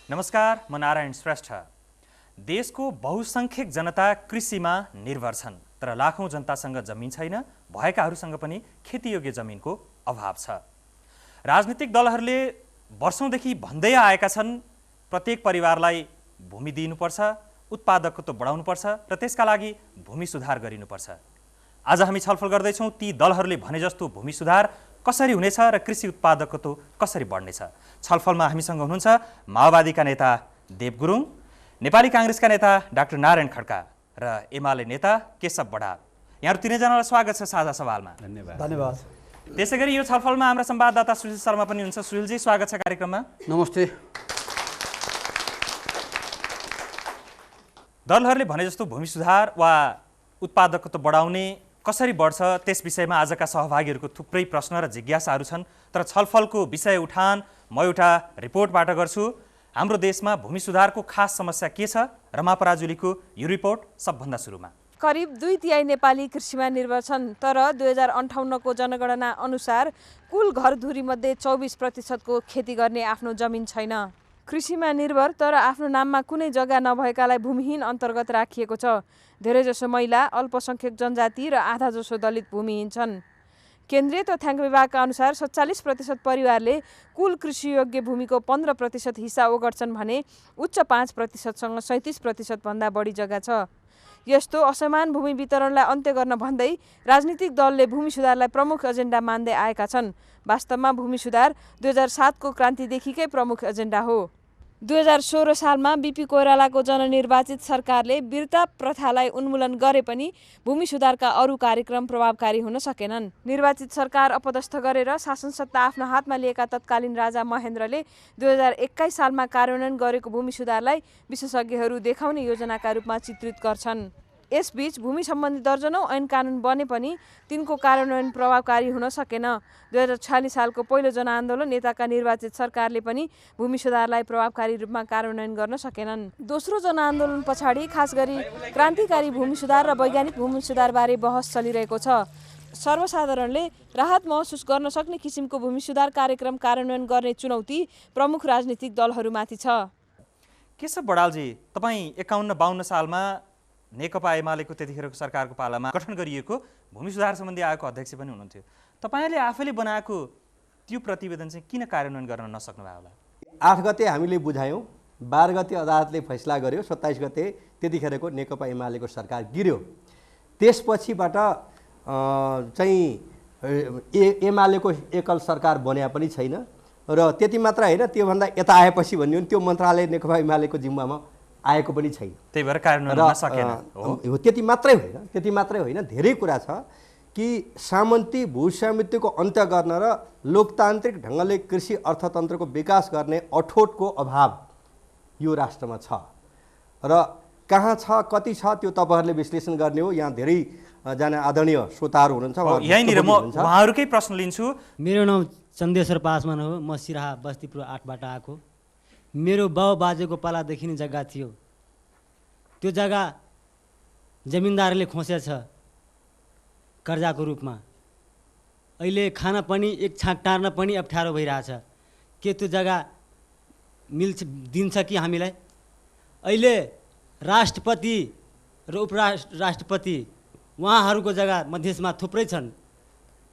नमस्कार, म नारायण श्रेष्ठ। देशको बहुसंख्यक जनता कृषिमा निर्भर छन्, तर लाखौं जनतासँग जमिन छैन, भएकाहरूसँग पनि खेतीयोग्य जमिनको अभाव छ। राजनीतिक दलहरूले वर्षौंदेखि भन्दै आएका छन् प्रत्येक परिवारलाई भूमि दिनुपर्छ, उत्पादकत्व बढाउनुपर्छ र त्यसका लागि भूमि सुधार गरिनुपर्छ। आज हामी छलफल गर्दैछौँ ती दलहरूले भने जस्तो भूमि सुधार कसरी हुनेछ र कृषि उत्पादकत्व कसरी बढ्नेछ। छलफलमा हामीसँग हुनुहुन्छ माओवादीका नेता देव गुरुङ, नेपाली कांग्रेसका नेता डाक्टर नारायण खड्का र एमाले नेता केशव बडाल। यहाँहरू तीनैजनालाई स्वागत छ साझा सवालमा। धन्यवाद। त्यसैगरी यो छलफलमा हाम्रा संवाददाता सुशील शर्मा पनि हुनुहुन्छ। सुशीलजी, स्वागत छ कार्यक्रममा। नमस्ते। दलहरूले भने जस्तो भूमि सुधार वा उत्पादकत्व बढाउने कसरी बढ्छ त्यस विषयमा आजका सहभागीहरूको थुप्रै प्रश्न र जिज्ञासाहरू छन्। तर छलफलको विषय उठान म एउटा रिपोर्टबाट गर्छु। हाम्रो देशमा भूमि सुधारको खास समस्या के छ? रमा पराजुलीको यो रिपोर्ट सबभन्दा सुरुमा। करिब 2/3 नेपाली कृषिमा निर्भर छन्, तर 2058 को जनगणना अनुसार कुल घरधुरीमध्ये 24% को खेती गर्ने आफ्नो जमिन छैन। कृषिमा निर्भर तर आफ्नो नाममा कुनै जग्गा नभएकालाई भूमिहीन अन्तर्गत राखिएको छ। धेरैजसो महिला, अल्पसंख्यक जनजाति र आधाजसो दलित भूमिहीन छन्। केन्द्रीय तथ्याङ्क विभागका अनुसार 47% परिवारले कुल कृषियोग्य भूमिको 15% हिस्सा ओगट्छन् भने उच्च 5%सँग 37% भन्दा बढी जग्गा छ। यस्तो असमान भूमि वितरणलाई अन्त्य गर्न भन्दै राजनीतिक दलले भूमि सुधारलाई प्रमुख एजेन्डा मान्दै आएका छन्। वास्तवमा भूमि सुधार 2007 को क्रान्तिदेखिकै प्रमुख एजेन्डा हो। 2016 सालमा बीपी कोइरालाको जननिर्वाचित सरकारले वीरता प्रथालाई उन्मूलन गरे पनि भूमि सुधारका अरू कार्यक्रम प्रभावकारी हुन सकेनन्। निर्वाचित सरकार अपदस्थ गरेर शासन सत्ता आफ्नो हातमा लिएका तत्कालीन राजा महेन्द्रले 2021 सालमा कार्यान्वयन गरेको भूमि सुधारलाई विशेषज्ञहरू देखाउने योजनाका रूपमा चित्रित गर्छन्। यसबीच भूमि सम्बन्धी दर्जनौं ऐन कानुन बने पनि तिनको कार्यान्वयन प्रभावकारी हुन सकेन। 2046 सालको पहिलो जनआन्दोलन नेताका निर्वाचित सरकारले पनि भूमि सुधारलाई प्रभावकारी रूपमा कार्यान्वयन गर्न सकेनन्। दोस्रो जनआन्दोलन पछाडि खास गरी क्रान्तिकारी भूमि सुधार र वैज्ञानिक भूमि सुधारबारे बहस चलिरहेको छ। सर्वसाधारणले राहत महसुस गर्न सक्ने किसिमको भूमि सुधार कार्यक्रम कार्यान्वयन गर्ने चुनौती प्रमुख राजनीतिक दलहरूमाथि छ। केशव बडालजी, तपाईँ 51-52 सालमा नेकपा एमालेको त्यतिखेरको सरकारको पालामा गठन गरिएको भूमि सुधार सम्बन्धी आयोगको अध्यक्ष पनि हुनुहुन्थ्यो। तपाईँले आफैले बनाएको त्यो प्रतिवेदन चाहिँ किन कार्यान्वयन गर्न नसक्नु भयो होला? 8 गते हामीले बुझायौँ, 12 गते अदालतले फैसला गर्यो, 27 गते त्यतिखेरको नेकपा एमालेको सरकार गिर्यो। त्यसपछिबाट चाहिँ एमालेको एकल सरकार बन्या पनि छैन र त्यति मात्र होइन, त्योभन्दा यता आएपछि भन्यो त्यो मन्त्रालय नेकपा एमालेको जिम्मामा आएको पनि छैन। त्यही भएर कार्यान्वयन गर्न सकेन। त्यति मात्रै होइन, धेरै कुरा छ कि सामन्ती भूस्वामित्वको अन्त्य गर्न र लोकतान्त्रिक ढङ्गले कृषि अर्थतन्त्रको विकास गर्ने अठोटको अभाव यो राष्ट्रमा छ र कहाँ छ, कति छ त्यो तपाईँहरूले विश्लेषण गर्ने हो। यहाँ धेरै जना आदरणीय श्रोताहरू हुनुहुन्छ, यहीँनिर म उहाँहरूकै प्रश्न लिन्छु। मेरो नाम चन्देश्वर पासवान हो। म सिराहा बस्तीपुर 8बाट आएको। मेरो बाउ बाजेको पालादेखि नै जग्गा थियो। त्यो जग्गा जमिनदारले खोसेछ कर्जाको रूपमा। अहिले खान पनि एक छाक टार्न पनि अप्ठ्यारो भइरहेछ। के त्यो जग्गा दिन्छ कि हामीलाई? अहिले राष्ट्रपति र उपराष्ट्रपति उहाँहरूको जग्गा मधेसमा थुप्रै छन्,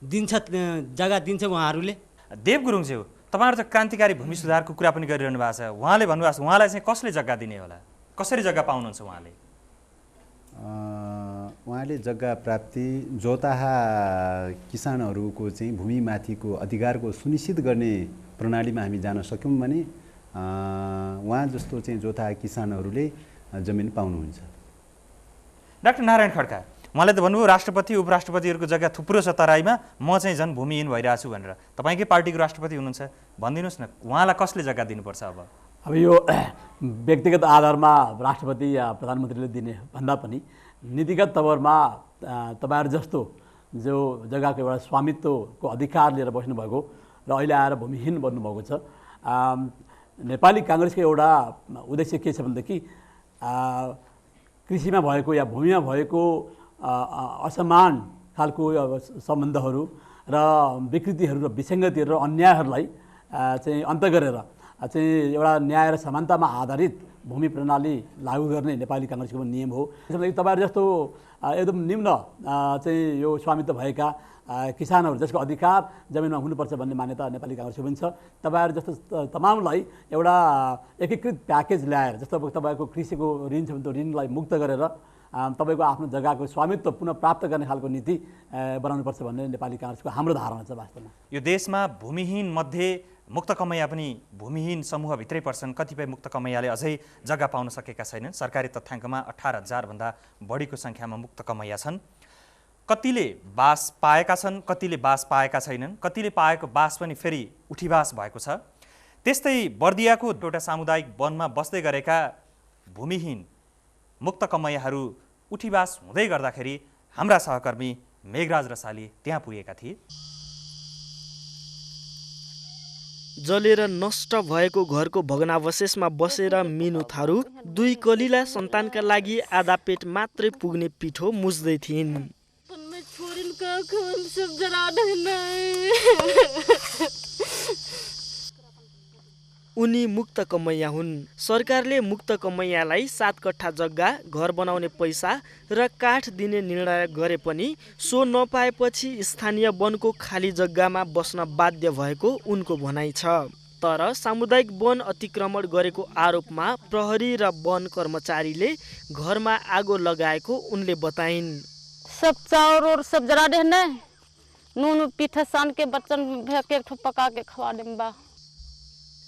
जग्गा दिन्छ उहाँहरूले। देव गुरुङज्यू, तपाईँहरू त क्रान्तिकारी भूमि सुधारको कुरा पनि गरिरहनु भएको छ। उहाँले भन्नुभएको छ उहाँलाई चाहिँ कसले जग्गा दिने होला, कसरी जग्गा पाउनुहुन्छ उहाँले? उहाँले जग्गा प्राप्ति जोताहा किसानहरूको चाहिँ भूमिमाथिको अधिकारको सुनिश्चित गर्ने प्रणालीमा हामी जान सक्यौँ भने उहाँ जस्तो चाहिँ जोताहा किसानहरूले जमिन पाउनुहुन्छ। डाक्टर नारायण खड्का, उहाँले त भन्नुभयो राष्ट्रपति उपराष्ट्रपतिहरूको जग्गा थुप्रो छ तराईमा, म चाहिँ झन् भूमिहीन भइरहेको छु भनेर। तपाईँकै पार्टीको राष्ट्रपति हुनुहुन्छ, भनिदिनुहोस् न उहाँलाई कसले जग्गा दिनुपर्छ? अब यो व्यक्तिगत आधारमा राष्ट्रपति या प्रधानमन्त्रीले दिने भन्दा पनि नीतिगत तवरमा तपाईँहरू जस्तो जो जग्गाको एउटा स्वामित्वको अधिकार लिएर बस्नुभएको र अहिले आएर भूमिहीन बन्नुभएको छ, नेपाली काङ्ग्रेसको एउटा उद्देश्य के छ भनेदेखि कृषिमा भएको या भूमिमा भएको असमान खालको सम्बन्धहरू र विकृतिहरू र विसङ्गतिहरू र अन्यायहरूलाई चाहिँ अन्त्य गरेर चाहिँ एउटा न्याय र समानतामा आधारित भूमि प्रणाली लागू गर्ने नेपाली काङ्ग्रेसको पनि नियम हो। त्यसैले तपाईँहरू जस्तो एकदम निम्न चाहिँ यो स्वामित्व भएका किसानहरू जसको अधिकार जमिनमा हुनुपर्छ भन्ने मान्यता नेपाली काङ्ग्रेसको पनि छ। तपाईँहरू जस्तो तमामलाई एउटा एकीकृत प्याकेज ल्याएर जस्तो अब तपाईँको कृषिको ऋण छ भने त्यो ऋणलाई मुक्त गरेर तपाईँको आफ्नो जग्गाको स्वामित्व पुनः प्राप्त गर्ने खालको नीति बनाउनुपर्छ भन्ने नेपाली काङ्ग्रेसको हाम्रो धारणा छ। वास्तवमा यो देशमा भूमिहीन मध्ये मुक्त कमैया पनि भूमिहीन समूहभित्रै पर्छन्। कतिपय मुक्त कमैयाले अझै जग्गा पाउन सकेका छैनन्। सरकारी तथ्याङ्कमा 18,000 भन्दा बढीको सङ्ख्यामा मुक्त कमैया छन्। कतिले बास पाएका छन्, कतिले बास पाएका छैनन्, कतिले पाएको बास पनि फेरि उठीबास भएको छ। त्यस्तै बर्दियाको एउटा सामुदायिक वनमा बस्दै गरेका भूमिहीन मुक्त कमैयाहरू उठीबास हुँदै गर्दाखेरि हाम्रा सहकर्मी मेघराज रसाली त्यहाँ पुगेका थिए। जलेर नष्ट भएको घरको भग्नावशेषमा बसेर मिनु थारू 2 कलिला सन्तानका लागि आधा पेट मात्रै पुग्ने पिठो मुझ्दै थिइन्। उनी मुक्त कमैया हुन्। सरकारले मुक्त कमैयालाई 7 कट्ठा जग्गा, घर बनाउने पैसा र काठ दिने निर्णय गरे पनि सो नपाएपछि स्थानीय वनको खाली जग्गामा बस्न बाध्य भएको उनको भनाइ छ। तर सामुदायिक वन अतिक्रमण गरेको आरोपमा प्रहरी र वन कर्मचारीले घरमा आगो लगाएको उनले बताइन्। सब चाउर और सब जरा देने नून पीठा सान के बच्चन के पका के खवा देम बा।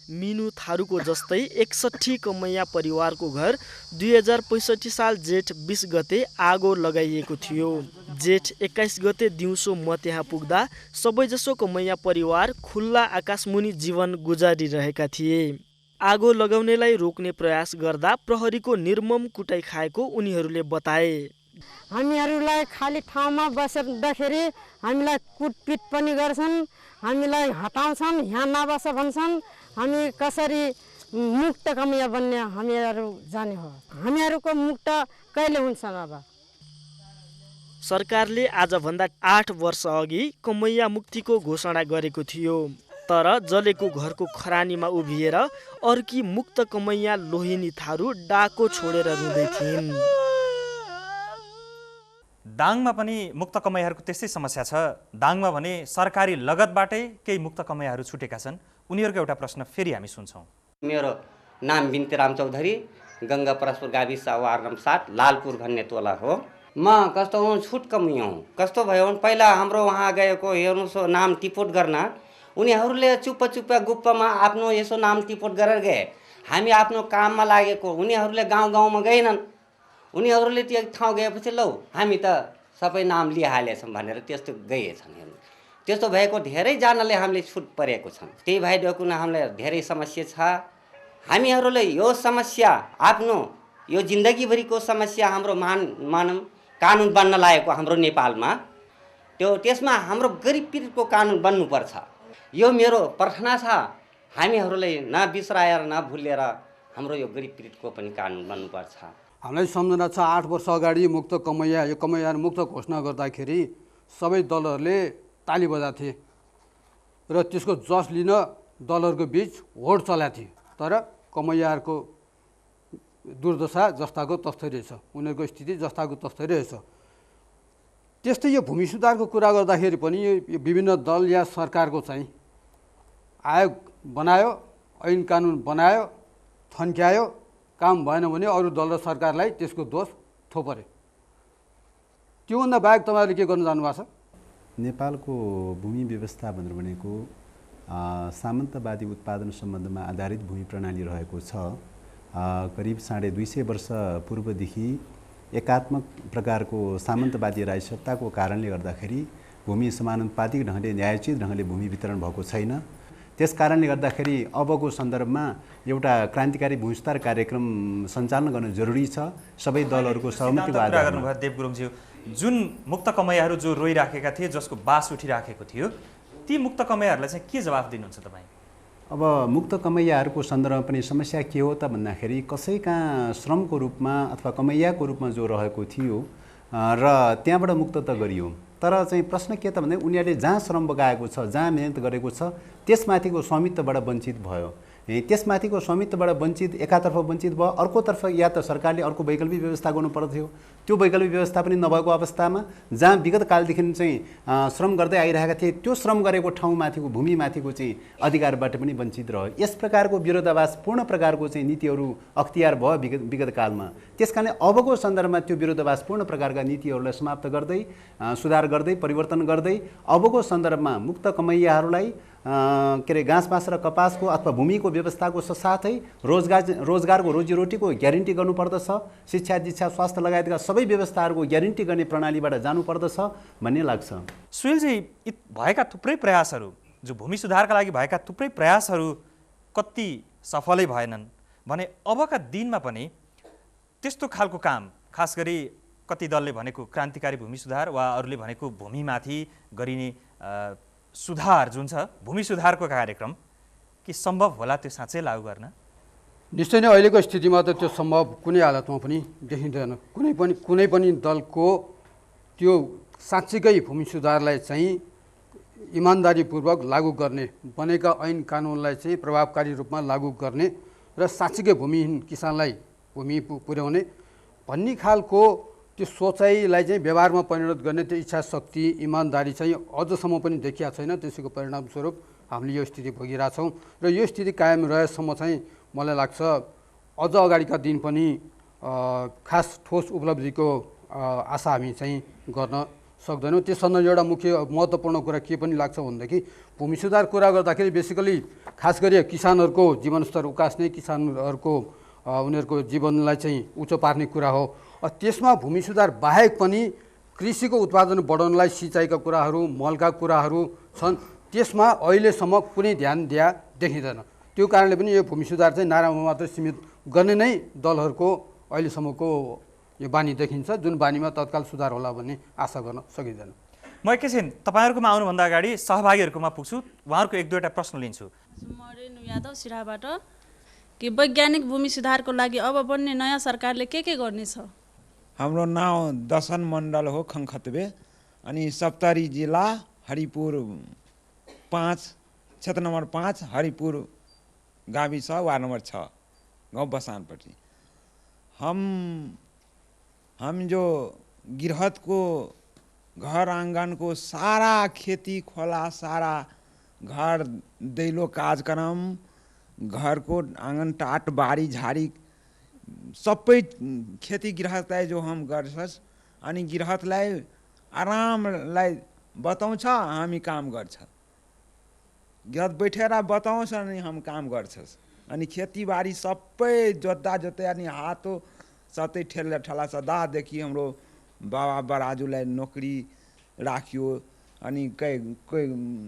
मिनु थारूको जस्तै 61 कमैया परिवारको घर 2065 साल जेठ 20 गते आगो लगाइएको थियो। जेठ 21 गते दिउँसो म त्यहाँ पुग्दा सबैजसो कमैया परिवार खुल्ला आकाशमुनि जीवन गुजारिरहेका थिए। आगो लगाउनेलाई रोक्ने प्रयास गर्दा प्रहरीको निर्मम कुटाइ खाएको उनीहरूले बताए। हामीहरूलाई खाली ठाउँमा बस्दाखेरि हामीलाई कुटपिट पनि गर्छन्, हामीलाई हटाउँछन्, यहाँ नबस भन्छन्। हामी कसरी मुक्त कमैया बन्ने हामीहरू जाने हो। हामीहरूको मुक्त कहिले हुन्छ अब? सरकारले आजभन्दा 8 वर्ष अघि कमैया मुक्तिको घोषणा गरेको थियो। तर जलेको घरको खरानीमा उभिएर अर्की मुक्त कमैया लोहिनी थारू डाको छोडेर रुँदै थिइन्। दाङमा पनि मुक्त कमैयाहरूको त्यस्तै समस्या छ। दाङमा भने सरकारी लगतबाटै केही मुक्त कमैयाहरू छुटेका छन्। उनीहरूको एउटा प्रश्न फेरि हामी सुन्छौँ। मेरो नाम बिन्तीराम चौधरी, गङ्गा परस्पर गाविस वार्ड नम्बर 7 लालपुर भन्ने टोला हो। म कस्तो हुँ छुट कमैया हुँ। कस्तो भयो भने पहिला हाम्रो वहाँ गएको हेर्नुहोस् नाम टिपोट गर्न, उनीहरूले चुप्प गुप्पमा आफ्नो यसो नाम टिपोट गरेर गए। हामी आफ्नो काममा लागेको, उनीहरूले गाउँ गाउँमा गएनन्। उनीहरूले त्यो ठाउँ गएपछि लौ हामी त सबै नाम लिइहालेछौँ भनेर त्यस्तो गएछन्। हेर्नु त्यस्तो भएको धेरैजनाले हामीले छुट परेको छन्। त्यही भइदिएको हामीलाई धेरै समस्या छ। हामीहरूले यो समस्या आफ्नो यो जिन्दगीभरिको समस्या हाम्रो मानौँ कानुन बन्न लागेको हाम्रो नेपालमा त्यसमा हाम्रो गरिब पीडितको कानुन बन्नुपर्छ। यो मेरो प्रार्थना छ। हामीहरूले नबिसराएर नभुलेर हाम्रो यो गरिब पीडितको पनि कानुन बन्नुपर्छ। हामीलाई सम्झना छ 8 वर्ष अगाडि मुक्त कमैया यो कमैया मुक्त घोषणा गर्दाखेरि सबै दलहरूले ताली बजाएको थिए र त्यसको जस लिन दलहरूको बीच होड चलाएको थियो। तर कमैयाहरूको दुर्दशा जस्ताको तस्तै रहेछ, उनीहरूको स्थिति जस्ताको तस्तै रहेछ। त्यस्तै यो भूमि सुधारको कुरा गर्दाखेरि पनि यो विभिन्न दल या सरकारको चाहिँ आयोग बनायो, ऐन कानुन बनायो, थन्क्यायो, काम भएन भने अरू दल र सरकारलाई त्यसको दोष थोपरे। त्योभन्दा बाहेक तपाईँहरूले के गर्न जानुभएको छ? नेपालको भूमि व्यवस्था भनेको सामन्तवादी उत्पादन सम्बन्धमा आधारित भूमि प्रणाली रहेको छ। करिब 250 वर्ष पूर्वदेखि एकात्मक प्रकारको सामन्तवादी राजसत्ताको कारणले गर्दाखेरि भूमि समानुपातिक ढङ्गले न्यायोचित ढङ्गले भूमि वितरण भएको छैन। त्यस कारणले गर्दाखेरि अबको सन्दर्भमा एउटा क्रान्तिकारी भूमि सुधार कार्यक्रम सञ्चालन गर्न जरुरी छ। सबै दलहरूको सहमतिको आधारमा। देव गुरुङज्यू, जुन मुक्त कमैयाहरू जो रोइराखेका थिए, जसको बास उठिराखेको थियो, ती मुक्त कमैयाहरूलाई चाहिँ के जवाफ दिनुहुन्छ तपाईँ? अब मुक्त कमैयाहरूको सन्दर्भमा पनि समस्या के हो त भन्दाखेरि कसैका श्रमको रूपमा अथवा कमैयाको रूपमा जो रहेको थियो र त्यहाँबाट मुक्त त गरियो, तर चाहिँ प्रश्न के त भन्दा उनीहरूले जहाँ श्रम बगाएको छ, जहाँ मेहनत गरेको छ, त्यसमाथिको स्वामित्वबाट वञ्चित भयो। त्यसमाथिको स्वामित्वबाट वञ्चित एकातर्फ वञ्चित भयो, अर्कोतर्फ या त सरकारले अर्को वैकल्पिक व्यवस्था गर्नु पर्थ्यो। त्यो वैकल्पिक व्यवस्था पनि नभएको अवस्थामा जहाँ विगत कालदेखि चाहिँ श्रम गर्दै आइरहेका थिए त्यो श्रम गरेको ठाउँमाथिको भूमिमाथिको चाहिँ अधिकारबाट पनि वञ्चित रह्यो। यस प्रकारको विरोधाभासपूर्ण प्रकारको चाहिँ नीतिहरू अख्तियार भयो विगत कालमा। त्यस कारणले अबको सन्दर्भमा त्यो विरोधाभासपूर्ण प्रकारका नीतिहरूलाई समाप्त गर्दै सुधार गर्दै परिवर्तन गर्दै अबको सन्दर्भमा मुक्त कमैयाहरूलाई के अरे घाँस र कपासको अथवा भूमिको व्यवस्थाको साथै रोजगारको रोजीरोटीको ग्यारेन्टी गर्नुपर्दछ। शिक्षा दीक्षा स्वास्थ्य लगायतका सबै व्यवस्थाहरूको ग्यारेन्टी गर्ने प्रणालीबाट जानुपर्दछ भन्ने लाग्छ। सुनिलजी, भएका थुप्रै प्रयासहरू जो भूमि सुधारका लागि भएका थुप्रै प्रयासहरू कति सफलै भएनन् भने अबका दिनमा पनि त्यस्तो खालको काम, खास गरी कति दलले भनेको क्रान्तिकारी भूमि सुधार वा अरूले भनेको भूमिमाथि गरिने सुधार जुन छ भूमि सुधारको कार्यक्रम कि सम्भव होला त्यो साँच्चै लागू गर्न? निश्चय नै अहिलेको स्थितिमा त त्यो सम्भव कुनै हालतमा पनि देखिँदैन। कुनै पनि दलको त्यो साँच्चीकै भूमि सुधारलाई चाहिँ इमान्दारीपूर्वक लागू गर्ने, बनेका ऐन कानुनलाई चाहिँ प्रभावकारी रूपमा लागू गर्ने र साँच्चीकै भूमिहीन किसानलाई भूमि पुर्याउने भन्ने खालको त्यो सोचाइलाई चाहिँ व्यवहारमा परिणत गर्ने त्यो इच्छा शक्ति इमान्दारी चाहिँ अझसम्म पनि देखिया छैन। त्यसैको परिणामस्वरूप हामीले यो स्थिति भोगिरहेछौँ र यो स्थिति कायम रहेसम्म चाहिँ मलाई लाग्छ अझ अगाडिका दिन पनि खास ठोस उपलब्धिको आशा हामी चाहिँ गर्न सक्दैनौँ। त्यसभन्दा एउटा मुख्य महत्त्वपूर्ण कुरा के पनि लाग्छ भनेदेखि भूमि सुधार कुरा गर्दाखेरि बेसिकली खास गरी किसानहरूको जीवनस्तर उकास्ने, किसानहरूको उनीहरूको जीवनलाई चाहिँ उच्च पार्ने कुरा हो। त्यसमा भूमि सुधार बाहेक पनि कृषिको उत्पादन बढाउनलाई सिँचाइका कुराहरू, मलका कुराहरू छन्। त्यसमा अहिलेसम्म कुनै ध्यान दिया देखिँदैन। त्यो कारणले पनि यो भूमि सुधार चाहिँ नारामा मात्र सीमित गर्ने नै दलहरूको अहिलेसम्मको यो बानी देखिन्छ, जुन बानीमा तत्काल सुधार होला भन्ने आशा गर्न सकिँदैन। म एकैछिन तपाईँहरूकोमा आउनुभन्दा अगाडि सहभागीहरूकोमा पुग्छु, उहाँहरूको एक दुईवटा प्रश्न लिन्छु। म रेणु यादव सिराबाट कि वैज्ञानिक भूमि सुधारको लागि अब बन्ने नयाँ सरकारले के गर्नेछ? हाम्रो नाउँ दशन मण्डल हो, खङखतबे, अनि सप्तरी जिल्ला हरिपुर 5 क्षेत्र नंबर 5 हरिपुर गाविस वार्ड नंबर 6 गाँव बसानपट्टि। हम जो गिरहत को घर आंगन को सारा खेती खोला, सारा घर दैलो कार्यक्रम, घर को आंगन टाट बारी झाड़ी सबै खेती गृहस्थलाई जो हम गर्छस् अनि गृहस्थलाई आरामलाई बताउँछ, हामी काम गर्छ। गृहस्थ बैठेर बताउँछ अनि हम काम गर्छस् अनि खेतीबारी सबै जोत्दा अनि हातो सतै ठेला सदादेखि हाम्रो बाबा बराजुलाई नोकरी राख्यो अनि कोही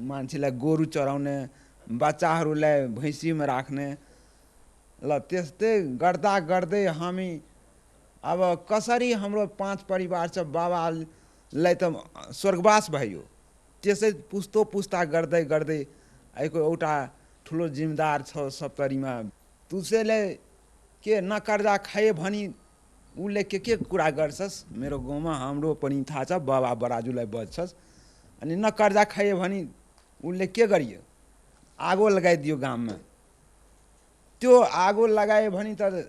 मान्छेलाई गोरु चराउने, बच्चाहरूलाई भैँसीमा राख्ने, ल त्यस्तै गर्दा गर्दै हामी अब कसरी हाम्रो 5 परिवार छ, बाबालाई त स्वर्गवास भयो, त्यसै पुस्तो पुस्ता गर्दै गर्दै आएको एउटा ठुलो जिम्मेदार छ सप्तरीमा। तुसेले के नकर्जा खाए भनी उसले के कुरा गर्छस्? मेरो गाउँमा हाम्रो पनि थाहा छ, बाबा बराजुलाई बज्छस् अनि नकर्जा खाए भनी उसले के गरियो? आगो लगाइदियो गाउँमा। त्यो आगो लगायो भने त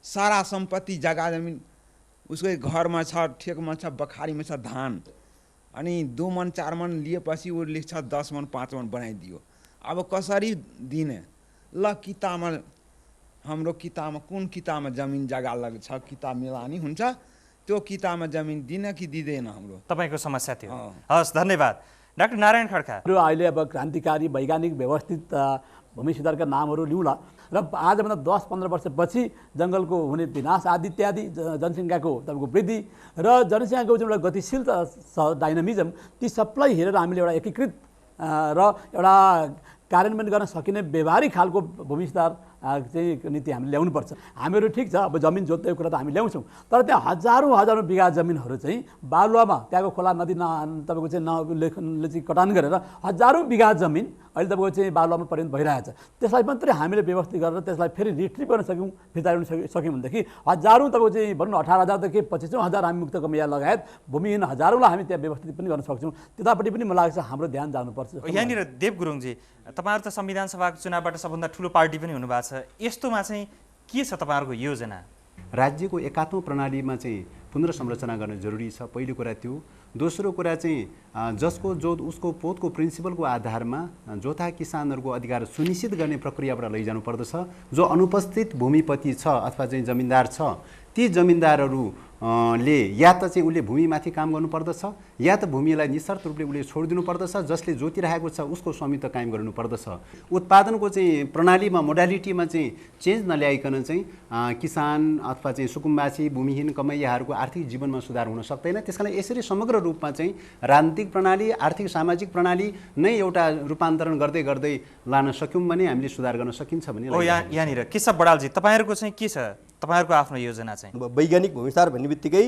सारा सम्पत्ति जग्गा जमिन उसकै घरमा छ, ठेकमा छ, बखारीमा छ धान, अनि 2 मन 4 मन लिएपछि ऊ लेख्छ 10 मन 5 मन बनाइदियो। अब कसरी दिने? ल किताबमा हाम्रो किताबमा कुन किताबमा जमिन जग्गा लाग्छ, किताब मिलानी हुन्छ, त्यो किताबमा जमिन दिने कि दिँदैन? हाम्रो तपाईँको समस्या थियो। हस्, धन्यवाद। डाक्टर नारायण खड्का, अहिले अब क्रान्तिकारी वैज्ञानिक व्यवस्थित भूमि सुधारका नामहरू लिउँला र आजभन्दा 10-15 वर्षपछि जङ्गलको हुने विनाश आदि इत्यादि, जनसङ्ख्याको तपाईँको वृद्धि र जनसङ्ख्याको जुन एउटा गतिशील डाइनामिजम, ती सबलाई हेरेर हामीले एउटा एकीकृत र एउटा कार्यान्वयन गर्न सकिने व्यवहारिक खालको भूमि सुधार चाहिँ नीति हामीले ल्याउनुपर्छ। हामीहरू ठिक छ, अब जमिन जोत्ने कुरा त हामी ल्याउँछौँ, तर त्यहाँ हजारौँ बिघा जमिनहरू चाहिँ बालुवामा, त्यहाँको खोला नदी तपाईँको चाहिँ कटान गरेर हजारौँ बिघा जमिन अहिले तपाईँको चाहिँ बालुवामा परिणत भइरहेछ। त्यसलाई मात्रै हामीले व्यवस्थित गरेर त्यसलाई फेरि रिट्रिभ गर्न सक्यौँ, फिर्ता गर्न सक्यौँ भनेदेखि हजारौँ तपाईँको चाहिँ भनौँ न 18,000देखि 25,000 हामी मुक्त कमैया लगायत भूमिहीन हजारौँलाई हामी त्यहाँ व्यवस्थित पनि गर्न सक्छौँ। त्यतापट्टि पनि मलाई लाग्छ हाम्रो ध्यान जानुपर्छ। यहाँनिर देव गुरुङजी, तपाईँहरू त संविधान सभाको चुनावबाट सबभन्दा ठुलो पार्टी पनि हुनुभएको छ, यस्तोमा चाहिँ के छ तपाईँहरूको योजना? राज्यको एकात्म प्रणालीमा चाहिँ पुनर्संरचना गर्न जरुरी छ, पहिलो कुरा त्यो। दोस्रो कुरा चाहिँ जसको उसको पोतको प्रिन्सिपलको आधारमा जोता किसानहरूको अधिकार सुनिश्चित गर्ने प्रक्रियाबाट लैजानु पर्दछ। जो अनुपस्थित भूमिपति छ अथवा चाहिँ जमिनदार छ, ती जमिनदारहरूले या त चाहिँ उसले भूमिमाथि काम गर्नुपर्दछ या त भूमिलाई निशर्त रूपले उसले छोडिदिनु पर्दछ। जसले जोतिरहेको छ उसको स्वामित्व कायम गर्नुपर्दछ। उत्पादनको चाहिँ प्रणालीमा मोडालिटीमा चाहिँ चेन्ज नल्याइकन चाहिँ किसान अथवा चाहिँ सुकुम्बासी भूमिहीन कमैयाहरूको आर्थिक जीवनमा सुधार हुन सक्दैन। त्यस कारण यसरी समग्र रूपमा चाहिँ राजनीतिक प्रणाली, आर्थिक सामाजिक प्रणाली नै एउटा रूपान्तरण गर्दै गर्दै लान सक्यौँ भने हामीले सुधार गर्न सकिन्छ भने। यहाँनिर केशव बडालजी, तपाईँहरूको चाहिँ के छ, तपाईँहरूको आफ्नो योजना चाहिँ? वैज्ञानिक भूमि सुधार भन्ने बित्तिकै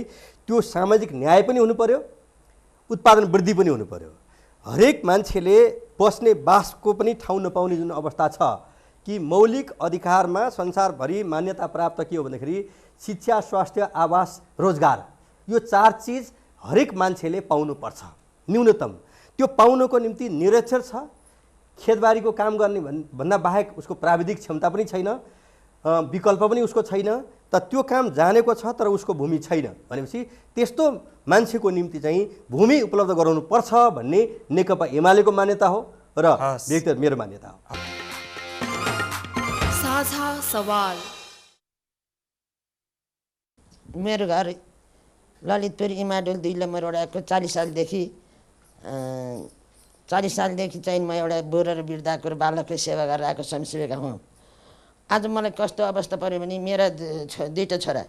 त्यो सामाजिक न्याय पनि हुनु पर्यो, उत्पादन वृद्धि पनि हुनु पर्यो। हरेक मान्छेले बस्ने बासको पनि ठाउँ नपाउने जुन अवस्था छ कि मौलिक अधिकारमा संसारभरि मान्यता प्राप्त के हो भन्दाखेरि शिक्षा, स्वास्थ्य, आवास, रोजगार, यो 4 चिज हरेक मान्छेले पाउनुपर्छ न्यूनतम। त्यो पाउनको निम्ति निरक्षर छ, खेतबारीको काम गर्ने भन्दा बाहेक उसको प्राविधिक क्षमता पनि छैन, विकल्प पनि उसको छैन, त त्यो काम जानेको छ तर उसको भूमि छैन भनेपछि त्यस्तो मान्छेको निम्ति चाहिँ भूमि उपलब्ध गराउनु पर्छ भन्ने नेकपा एमालेको मान्यता हो र व्यक्तिगत मेरो मान्यता हो। साझा सवाल। मेरो घर ललितपुर इमाडोल 2 नम्बर वडाको 40 सालदेखि चाहिँ म एउटा बुढो र वृद्धाको बालकको सेवा गरेर आएको समाजसेविका हुँ। आज मलाई कस्तो अवस्था पऱ्यो भने मेरा 2टा छोरा,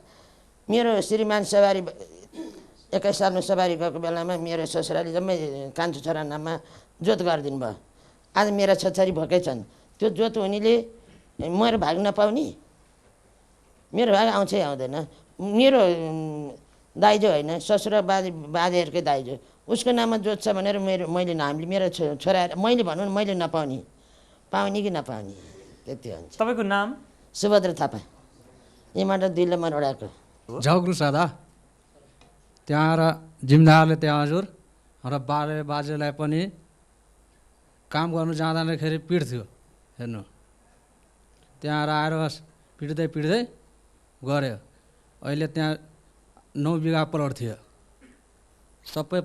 मेरो श्रीमान सवारी 21 सालमा सवारी गएको बेलामा मेरो ससुराले जम्मै कान्छो छोरा नाममा जोत गरिदिनु भयो। आज मेरा छोरी भएकै छन्। त्यो जोत हुनेले मेरो भाग नपाउने, मेरो भाग आउँछै आउँदैन। मेरो दाइजो होइन, ससुरा बाजेहरूकै दाइजो, उसको नाममा जोत छ भनेर मैले मेरो छोरा मैले भनौँ मैले नपाउने, पाउने कि नपाउने त्यति हुन्छ। तपाईँको नाम? सुभद्र थापा, इमाडोल 2 नम्बर वडाको। झगरु सादा त्यहाँ र जिम्मेदारले त्यहाँ हजुर र बाजेलाई पनि काम गर्नु जाँदाखेरि पिट्थ्यो। हेर्नु त्यहाँ आएर पिट्दै गऱ्यो। अहिले त्यहाँ 9 बिघा प्लट थियो, सबै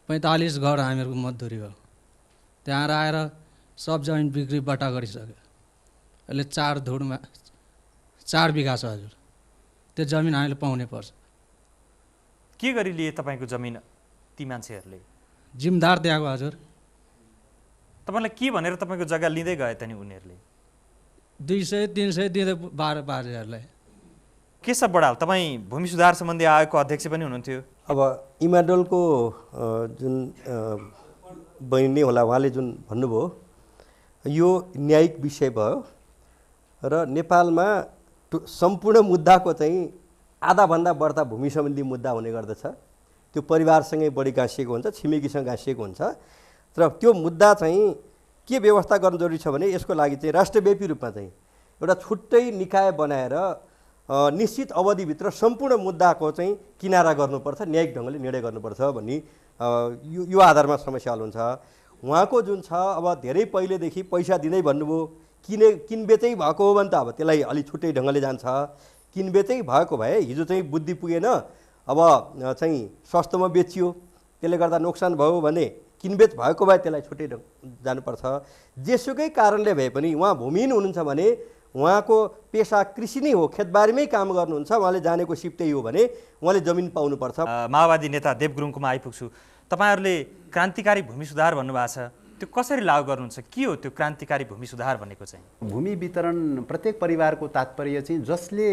45 घर हामीहरूको मजदुरी हो। त्यहाँ आएर सब जमिन बिक्री बट्टा गरिसक्यो। अहिले 4 धुडमा 4 बिघा छ हजुर। त्यो जमिन हामीले पाउनै पर्छ। के गरी लिए तपाईँको जमिन ती मान्छेहरूले? जिम्मेदार दिएको हजुर। तपाईँलाई के भनेर तपाईँको जग्गा लिँदै गए त नि उनीहरूले? 200-300 दिँदै बाजेहरूलाई। केशव बडाल, तपाईँ भूमि सुधार सम्बन्धी आयोगको अध्यक्ष पनि हुनुहुन्थ्यो। अब इमाडोलको जुन बहिनी होला उहाँले जुन भन्नुभयो यो न्यायिक विषय भयो र नेपालमा सम्पूर्ण मुद्दाको चाहिँ आधाभन्दा बढ्ता भूमि सम्बन्धी मुद्दा हुने गर्दछ। त्यो परिवारसँगै बढी गाँसिएको हुन्छ, छिमेकीसँग गाँसिएको हुन्छ। तर त्यो मुद्दा चाहिँ के व्यवस्था गर्न जरुरी छ भने यसको लागि चाहिँ राष्ट्रव्यापी रूपमा चाहिँ एउटा छुट्टै निकाय बनाएर निश्चित अवधिभित्र सम्पूर्ण मुद्दाको चाहिँ किनारा गर्नुपर्छ, न्यायिक ढङ्गले निर्णय गर्नुपर्छ भन्ने यो आधारमा समस्या हल हुन्छ। उहाँको जुन छ अब धेरै पहिलेदेखि पैसा दिँदै भन्नुभयो, किनबेचै भएको हो भने त अब त्यसलाई अलि छुट्टै ढङ्गले जान्छ। किनबेचै भएको भए हिजो चाहिँ बुद्धि पुगेन, अब चाहिँ सस्तोमा बेचियो, त्यसले गर्दा नोक्सान भयो भने किनबेच भएको भए त्यसलाई छुट्टै जानुपर्छ। जेसुकै कारणले भए पनि उहाँ भूमिहीन हुनुहुन्छ भने उहाँको पेसा कृषि नै हो, खेतबारीमै काम गर्नुहुन्छ, उहाँले जानेको सिप त्यही हो भने उहाँले जमिन पाउनुपर्छ। माओवादी नेता देव गुरुङकोमा आइपुग्छु। तपाईँहरूले क्रान्तिकारी भूमि सुधार भन्नुभएको छ, त्यो कसरी लागू गर्नुहुन्छ? के हो त्यो क्रान्तिकारी भूमि सुधार भनेको चाहिँ? भूमि वितरण प्रत्येक परिवारको तात्पर्य चाहिँ जसले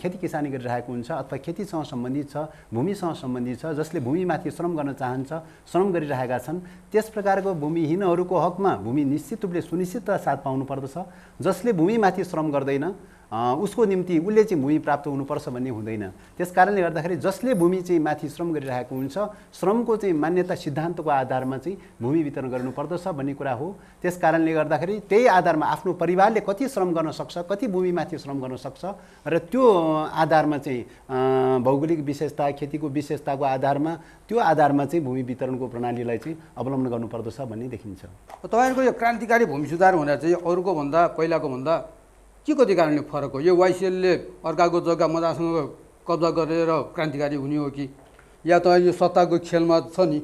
खेती किसानी गरिरहेको हुन्छ अथवा खेतीसँग सम्बन्धित छ, भूमिसँग सम्बन्धित छ, जसले भूमिमाथि श्रम गर्न चाहन्छ, श्रम गरिरहेका छन्, त्यस प्रकारको भूमिहीनहरूको हकमा भूमि निश्चित रूपले सुनिश्चितता साथ पाउनुपर्दछ। जसले भूमिमाथि श्रम गर्दैन उसको निम्ति उसले चाहिँ भूमि प्राप्त हुनुपर्छ भन्ने हुँदैन। त्यस कारणले गर्दाखेरि जसले भूमि चाहिँ माथि श्रम गरिरहेको हुन्छ श्रमको चाहिँ मान्यता सिद्धान्तको आधारमा चाहिँ भूमि वितरण गर्नुपर्दछ भन्ने कुरा हो। त्यस कारणले गर्दाखेरि त्यही आधारमा आफ्नो परिवारले कति श्रम गर्न सक्छ, कति भूमिमाथि श्रम गर्न सक्छ र त्यो आधारमा चाहिँ भौगोलिक विशेषता, खेतीको विशेषताको आधारमा त्यो आधारमा चाहिँ भूमि वितरणको प्रणालीलाई चाहिँ अवलम्बन गर्नुपर्दछ भन्ने देखिन्छ। तपाईँहरूको यो क्रान्तिकारी भूमि सुधार हुँदा चाहिँ अरूको भन्दा पहिलाको भन्दा के कति कारणले फरक हो? यो वाइसिएलले अर्काको जग्गा मजासँग कब्जा गरेर क्रान्तिकारी हुने हो कि या त यो सत्ताको खेलमा छ नि,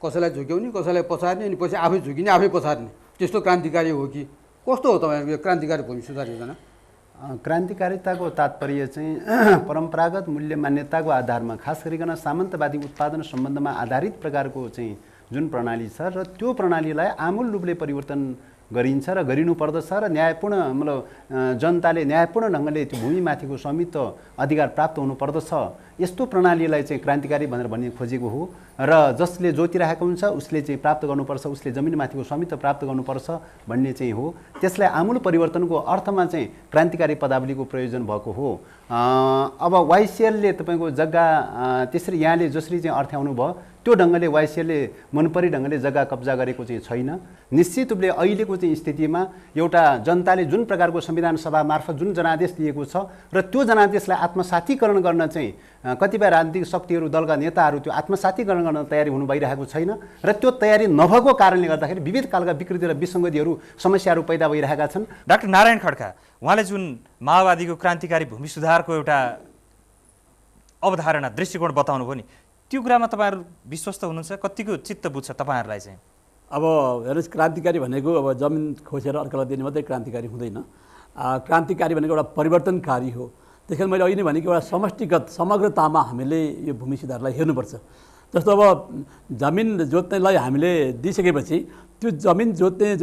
कसैलाई झुक्याउने कसैलाई पछार्ने अनि पछि आफै झुकिने आफै पछार्ने, त्यस्तो क्रान्तिकारी हो कि कस्तो हो तपाईँहरूको यो क्रान्तिकारी भूमि सुधार योजना? क्रान्तिकारिताको तात्पर्य चाहिँ परम्परागत मूल्य मान्यताको आधारमा खास गरिकन सामन्तवादी उत्पादन सम्बन्धमा आधारित प्रकारको चाहिँ जुन प्रणाली छ र त्यो प्रणालीलाई आमूल रूपले परिवर्तन गरिन्छ र गरिनुपर्दछ र न्यायपूर्ण मतलब जनताले न्यायपूर्ण ढङ्गले त्यो भूमिमाथिको स्वामित्व अधिकार प्राप्त हुनुपर्दछ। यस्तो प्रणालीलाई चाहिँ क्रान्तिकारी भनेर भन्ने खोजेको हो र जसले जोतिरहेको हुन्छ उसले चाहिँ प्राप्त गर्नुपर्छ, उसले जमिनमाथिको स्वामित्व प्राप्त गर्नुपर्छ भन्ने चाहिँ हो। त्यसलाई आमूल परिवर्तनको अर्थमा चाहिँ क्रान्तिकारी पदावलीको प्रयोजन भएको हो। अब वाइसिएलले तपाईँको जग्गा त्यसरी यहाँले जसरी चाहिँ अर्थ्याउनु भयो त्यो ढङ्गले वाइसिएलले मनपरी ढङ्गले जग्गा कब्जा गरेको चाहिँ छैन। निश्चित रूपले अहिलेको चाहिँ स्थितिमा एउटा जनताले जुन प्रकारको संविधान सभा मार्फत जुन जनादेश दिएको छ र त्यो जनादेशलाई आत्मसातीकरण गर्न चाहिँ कतिपय राजनीतिक शक्तिहरू दलका नेताहरू त्यो आत्मसातीकरण गर्न तयारी हुनु भइरहेको छैन र त्यो तयारी नभएको कारणले गर्दाखेरि विविध खालका विकृति र विसङ्गतिहरू समस्याहरू पैदा भइरहेका छन्। डाक्टर नारायण खड्का, उहाँले जुन माओवादीको क्रान्तिकारी भूमि सुधारको एउटा अवधारणा दृष्टिकोण बताउनु भयो नि, त्यो कुरामा तपाईँहरू विश्वस्त हुनुहुन्छ? कतिको चित्त बुझ्छ तपाईँहरूलाई चाहिँ? अब हेर्नुहोस्, क्रान्तिकारी भनेको अब जमिन खोसेर अर्कालाई दिने मात्रै क्रान्तिकारी हुँदैन। क्रान्तिकारी भनेको एउटा परिवर्तनकारी हो। त्यस कारण मैले अहिले भनेको एउटा समष्टिगत समग्रतामा हामीले यो भूमि सुधारलाई हेर्नुपर्छ। जस्तो अब जमिन जोत्नेलाई हामीले दिइसकेपछि त्यो जमिन जोत्ने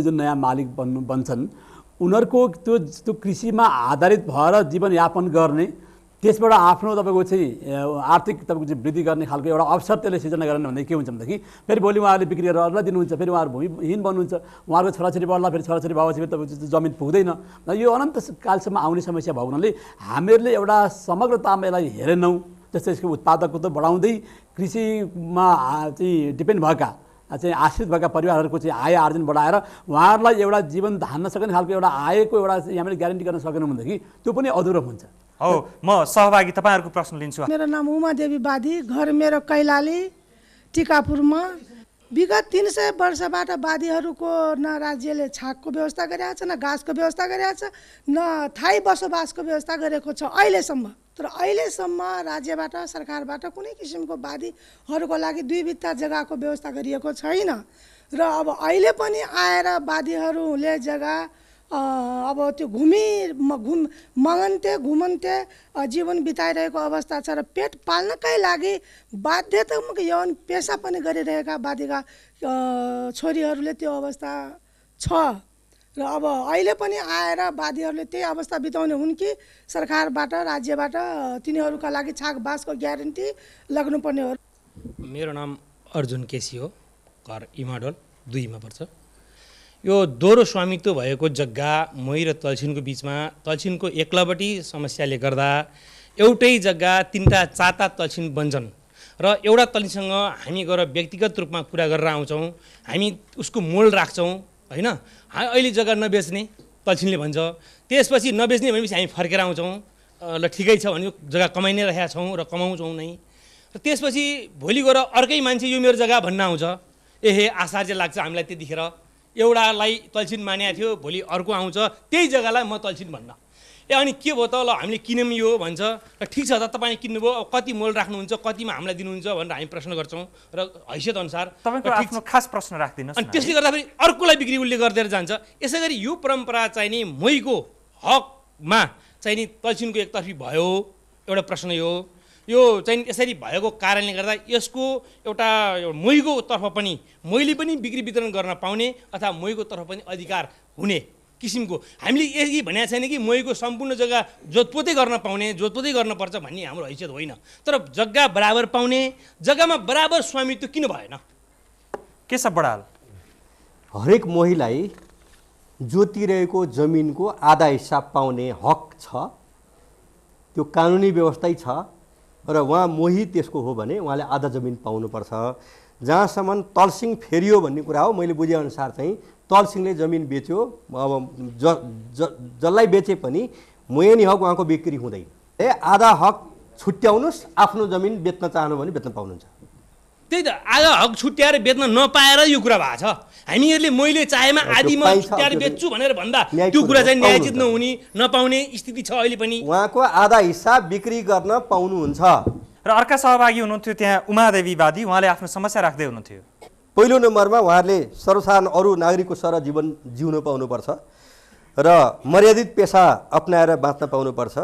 जुन नयाँ मालिक बन्छन् उनीहरूको त्यो कृषिमा आधारित भएर जीवनयापन गर्ने, त्यसबाट आफ्नो तपाईँको चाहिँ आर्थिक तपाईँको चाहिँ वृद्धि गर्ने खालको एउटा अवसर त्यसले सिर्जना गरेन भने के हुन्छ भनेदेखि फेरि भोलि उहाँहरूले बिक्री गरेर अरूलाई दिनुहुन्छ, फेरि उहाँहरू भूमिहीन बन्नुहुन्छ, उहाँहरूको छोराछोरी बढ्ला, फेरि छोराछोरी भएपछि फेरि तपाईँको जमिन पुग्दैन। यो अनन्त कालसम्म आउने समस्या भएको हुनाले हामीहरूले एउटा समग्रतामा यसलाई हेरेनौँ। जस्तै यसको उत्पादकत्व त बढाउँदै कृषिमा चाहिँ डिपेन्ड भएका चाहिँ आश्रित भएका परिवारहरूको चाहिँ आय आर्जन बढाएर उहाँहरूलाई एउटा जीवन धान्न सक्ने खालको एउटा आयको एउटा हामीले ग्यारेन्टी गर्न सकेनौँ भनेदेखि त्यो पनि अधुरो हुन्छ। हो, म सहभागी तपाईँहरूको प्रश्न लिन्छु। मेरो नाम उमादेवी बादी, घर मेरो कैलाली टिकापुरमा। विगत 300 वर्षबाट बादीहरूको न राज्यले छाकको व्यवस्था गरेको छ, न घाँसको व्यवस्था गरेको छ, न थाई बसोबासको व्यवस्था गरेको छ अहिलेसम्म। तर अहिलेसम्म राज्यबाट सरकारबाट कुनै किसिमको बादीहरूको लागि 2 बित्ता जग्गाको व्यवस्था गरिएको छैन र अब अहिले पनि आएर बादीहरूले जग्गा अब त्यो मगन्ते घुमन्ते जीवन बिताइरहेको अवस्था छ र पेट पाल्नकै लागि बाध्यतात्मक यौन पेसा पनि गरिरहेका बादीका छोरीहरूले त्यो अवस्था छ र अब अहिले पनि आएर बादीहरूले त्यही अवस्था बिताउने हुन् कि सरकारबाट राज्यबाट तिनीहरूका लागि छाकबासको ग्यारेन्टी लाग्नुपर्ने हो। मेरो नाम अर्जुन केसी हो, घर इमाडोल 2 मा पर्छ। यो दोहोरो स्वामित्व भएको जग्गा मै र तलछिनको बिचमा तलछिनको एक्लाबटी समस्याले गर्दा एउटै जग्गा 3टा 4टा तलछिन बन्छन् र एउटा तलछिनसँग हामी गएर व्यक्तिगत रूपमा कुरा गरेर आउँछौँ, हामी उसको मोल राख्छौँ हैन। अहिले जग्गा नबेच्ने तलछिनले भन्छ, त्यसपछि नबेच्ने भनेपछि हामी फर्केर आउँछौँ, ल ठिकै छ भने जग्गा कमाइ नै रहेका छौँ र कमाउँछौँ नै। र त्यसपछि भोलि गएर अर्कै मान्छे यो मेरो जग्गा भन्न आउँछ, एहे आश्चर्य लाग्छ हामीलाई। त्यतिखेर एउटालाई तलछिन मानेको थियो, भोलि अर्को आउँछ त्यही जग्गालाई म तलछिन भन्न। अनि के भयो त, ल हामीले किनौँ यो भन्छ र ठिक छ त तपाईँ किन्नुभयो, अब कति मोल राख्नुहुन्छ, कतिमा हामीलाई दिनुहुन्छ भनेर हामी प्रश्न गर्छौँ र हैसियत अनुसार तपाईँको आफ्नो खास प्रश्न राख्दिनुहोस्। अनि त्यसले गर्दा फेरि अर्कोलाई बिक्री उसले गरिदिएर जान्छ। यसै गरी यो परम्परा चाहिँ नि मैको हकमा चाहिँ नि तलछिनको एकतर्फी भयो एउटा प्रश्न यो चाहिँ यसरी भएको कारणले गर्दा यसको एउटा मैको तर्फ पनि मैले पनि बिक्री वितरण गर्न पाउने अथवा मैको तर्फ पनि अधिकार हुने किसिमको हामीले यही भनेको छैन कि मैको सम्पूर्ण जग्गा जोतपोतै गर्न पाउने, जोतपोतै गर्नुपर्छ भन्ने हाम्रो हैसियत होइन। तर जग्गा बराबर पाउने, जग्गामा बराबर स्वामित्व किन भएन? केशव बडाल, हरेक मोहीलाई जोतिरहेको जमिनको आधा हिस्सा पाउने हक छ, त्यो कानुनी व्यवस्थै छ र उहाँ मोही त्यसको हो भने उहाँले आधा जमिन पाउनुपर्छ। जहाँसम्म तलसिङ फेरियो भन्ने कुरा हो, मैले बुझेअनुसार चाहिँ तलसिङले जमिन बेच्यो, अब जसलाई बेचे पनि मोयनी हक उहाँको बिक्री हुँदैन। आधा हक छुट्याउनुहोस्, आफ्नो जमिन बेच्न चाहनु भने बेच्न पाउनुहुन्छ। त्यही त आधा हक छुट्याएर बेच्न नपाएर यो कुरा भएको छ। हामीहरूले मैले चाहेमा आधी म छुट्याएर बेच्छु भनेर भन्दा त्यो कुरा चाहिँ न्यायोचित नहुने नपाउने स्थिति छ अहिले पनि। उहाँको आधा हिस्सा बिक्री गर्न पाउनुहुन्छ। र अर्का सहभागी हुनुहुन्थ्यो त्यहाँ उमादेवी वादी, उहाँले आफ्नो समस्या राख्दै हुनुहुन्थ्यो। पहिलो नम्बरमा उहाँहरूले सर्वसाधारण अरू नागरिकको सरह जीवन जिउन पाउनुपर्छ र मर्यादित पेसा अपनाएर बाँच्न पाउनुपर्छ।